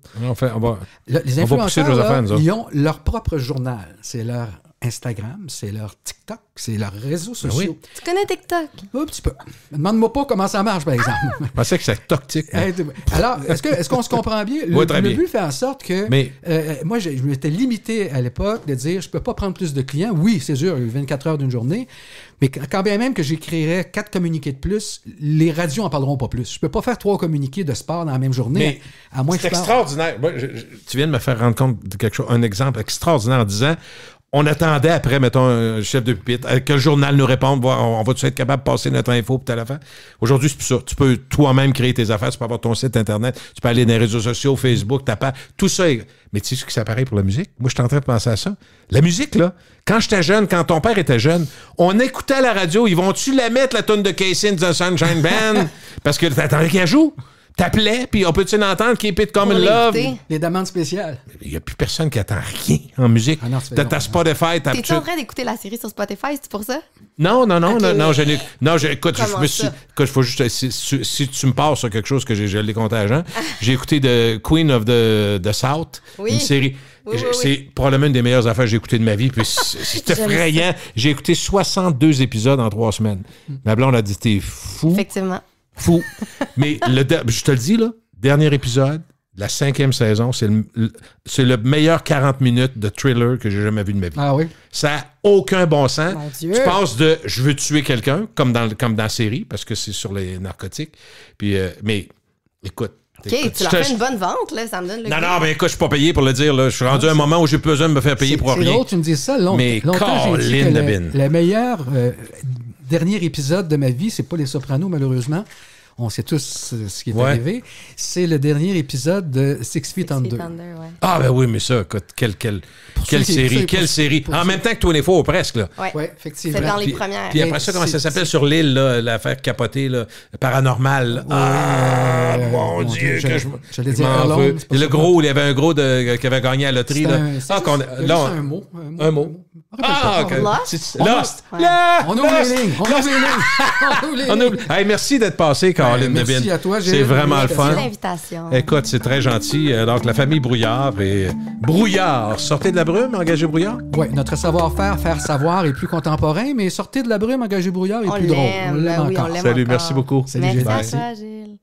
les influenceurs, ils ont leur propre journal, c'est leur Instagram, c'est leur TikTok, c'est leurs réseaux sociaux. Oui. Tu connais TikTok? Un petit peu. Demande-moi pas comment ça marche, par exemple. Je pensais que c'est toxique. Alors, est-ce qu'on se comprend bien? Le but fait en sorte que... moi, je m'étais limité à l'époque de dire, je peux pas prendre plus de clients. Oui, c'est sûr, 24 heures d'une journée. Mais quand bien même que j'écrirais 4 communiqués de plus, les radios en parleront pas plus. Je peux pas faire 3 communiqués de sport dans la même journée. Mais à moins c'est extraordinaire. Moi, tu viens de me faire rendre compte de quelque chose, un exemple extraordinaire en disant... On attendait après, mettons, un chef de pupitre, que le journal nous réponde, on va-tu être capable de passer notre info pour telle affaire? Aujourd'hui, c'est plus ça. Tu peux toi-même créer tes affaires, tu peux avoir ton site Internet, tu peux aller dans les réseaux sociaux, Facebook, ta page, tout ça. Mais tu sais ce que ça paraît pour la musique? Moi, je suis en train de penser à ça. La musique, là, quand j'étais jeune, quand ton père était jeune, on écoutait à la radio, ils vont-tu la mettre, la tune de Casey and the Sunshine Band? Parce que t'attendais qu'elle joue. T'appelais, puis on peut-tu l'entendre, Keep It Coming Love? Les demandes spéciales. Il n'y a plus personne qui attend rien en musique. Ah non, t'as Spotify, t'as... T'es en train d'écouter la série sur Spotify, c'est pour ça? Non, écoute, faut juste, si tu me passes sur quelque chose que je l'ai compté à Jean, j'ai écouté The Queen of the South, une série. C'est probablement une des meilleures affaires que j'ai écoutées de ma vie, puis c'est effrayant. J'ai écouté 62 épisodes en 3 semaines. Ma blonde a dit, t'es fou. Effectivement. Fou. Mais je te le dis, là, dernier épisode, la 5e saison, c'est le meilleur 40 minutes de thriller que j'ai jamais vu de ma vie. Ah oui? Ça n'a aucun bon sens. Tu passes de « je veux tuer quelqu'un », comme dans la série, parce que c'est sur les narcotiques. Puis, mais, écoute. OK, tu leur fais une bonne vente, là, ça me donne le Non, mais écoute, je suis pas payé pour le dire. Là. Je suis rendu à un moment où j'ai besoin de me faire payer pour rien. C'est drôle, tu me dis ça. Mais longtemps, j'ai dit que le meilleur dernier épisode de ma vie, c'est pas Les Sopranos, malheureusement. on sait tous ce qui est arrivé. C'est le dernier épisode de Six Feet Under. Ah, ben oui, mais ça, écoute, quelle série. En même temps que 24, presque, là. Oui, effectivement. C'est dans les premières. Puis après ça, comment ça s'appelle sur l'île, là, l'affaire capotée, là, paranormale. Ah, mon Dieu, que je m'en veux. Le gros, il y avait un gros qui avait gagné à la loterie, là. Un mot. Ah, OK. Lost. On ouvre les lignes. Hey, merci d'être passé, Caroline Debine. Merci à toi, c'est vraiment le fun. Merci de l'invitation. Écoute, c'est très gentil. Donc, la famille Brouillard et Brouillard. Sortez de la brume, engagez Brouillard. Oui, notre savoir-faire, faire savoir est plus contemporain, mais sortez de la brume, engagez Brouillard est plus drôle. On l'aime encore. Salut, merci beaucoup. Merci à toi, Gilles.